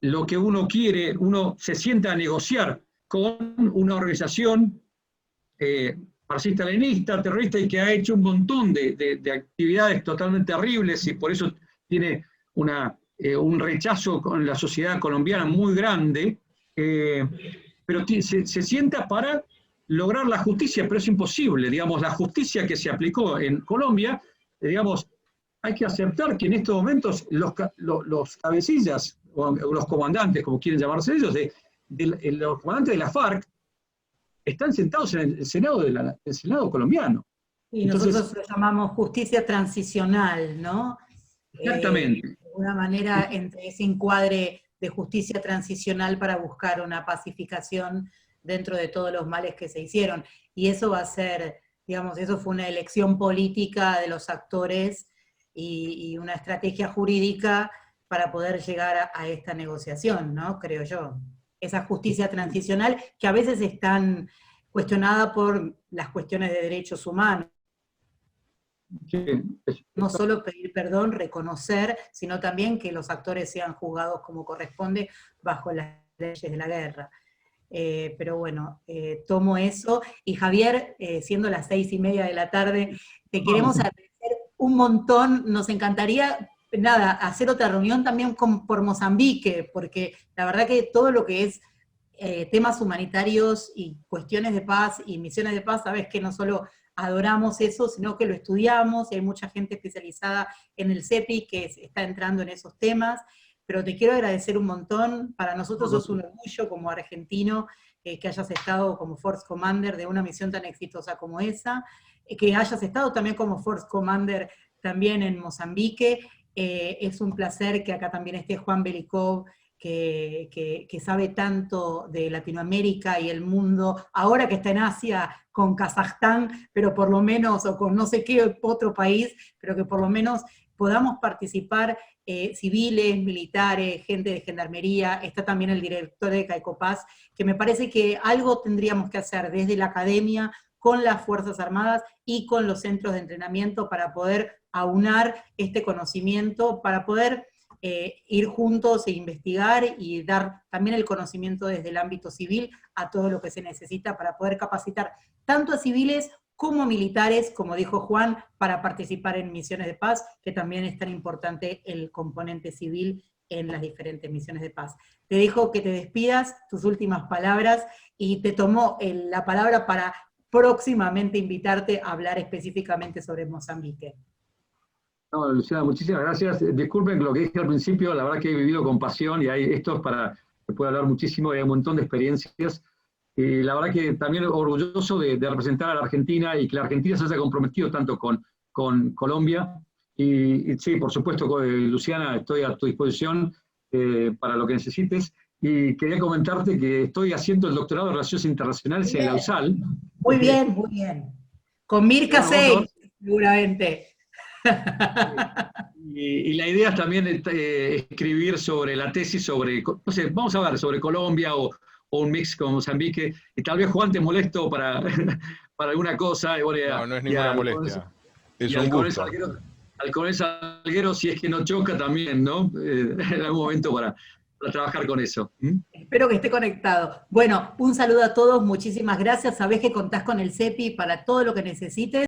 lo que uno quiere, uno se sienta a negociar con una organización marxista-leninista, terrorista, y que ha hecho un montón de actividades totalmente terribles, y por eso tiene un rechazo con la sociedad colombiana muy grande, pero se sienta para lograr la justicia, pero es imposible. Digamos, la justicia que se aplicó en Colombia, digamos, hay que aceptar que en estos momentos los cabecillas, o los comandantes, como quieren llamarse ellos, los comandantes de la FARC, están sentados en el Senado colombiano. Y entonces, nosotros lo llamamos justicia transicional, ¿no? Exactamente. De alguna manera, entre ese encuadre de justicia transicional para buscar una pacificación dentro de todos los males que se hicieron. Y eso va a ser, digamos, eso fue una elección política de los actores y una estrategia jurídica para poder llegar a esta negociación, ¿no? Creo yo. Esa justicia transicional que a veces es tan cuestionada por las cuestiones de derechos humanos. No solo pedir perdón, reconocer, sino también que los actores sean juzgados como corresponde bajo las leyes de la guerra. Pero bueno, tomo eso. Y Javier, siendo las 6:30 de la tarde, te queremos agradecer un montón. Nos encantaría, nada, hacer otra reunión también por Mozambique, porque la verdad que todo lo que es temas humanitarios y cuestiones de paz y misiones de paz, sabes que no solo adoramos eso, sino que lo estudiamos, y hay mucha gente especializada en el CEPI que está entrando en esos temas, pero te quiero agradecer un montón. Para nosotros sos un orgullo como argentino que hayas estado como Force Commander de una misión tan exitosa como esa, que hayas estado también como Force Commander también en Mozambique. Es un placer que acá también esté Juan Belikov, que sabe tanto de Latinoamérica y el mundo, ahora que está en Asia con Kazajstán, pero por lo menos, o con no sé qué otro país, pero que por lo menos podamos participar civiles, militares, gente de gendarmería. Está también el director de CAICOPAS, que me parece que algo tendríamos que hacer desde la academia, con las Fuerzas Armadas y con los centros de entrenamiento para poder aunar este conocimiento, para poder ir juntos e investigar y dar también el conocimiento desde el ámbito civil a todo lo que se necesita para poder capacitar tanto a civiles como militares, como dijo Juan, para participar en misiones de paz, que también es tan importante el componente civil en las diferentes misiones de paz. Te dejo que te despidas, tus últimas palabras, y te tomo la palabra para próximamente invitarte a hablar específicamente sobre Mozambique. No, Luciana, muchísimas gracias. Disculpen lo que dije al principio, la verdad que he vivido con pasión y esto es para que pueda hablar muchísimo, hay un montón de experiencias. Y la verdad que también orgulloso de representar a la Argentina y que la Argentina se haya comprometido tanto con Colombia. Y sí, por supuesto, Luciana, estoy a tu disposición para lo que necesites. Y quería comentarte que estoy haciendo el doctorado de Relaciones Internacionales en la USAL. Muy bien, muy bien. Con Mirka Seif, seguramente. Y la idea es también escribir sobre la tesis sobre, no sé, vamos a ver, sobre Colombia o un mix con Mozambique, y tal vez Juan te molesto para, para alguna cosa. No, no es ninguna molestia. Es un gusto. Al coronel Salguero, si es que no choca también, ¿no? En algún momento para trabajar con eso. Espero que esté conectado. Bueno, un saludo a todos, muchísimas gracias. Sabés que contás con el CEPI para todo lo que necesites.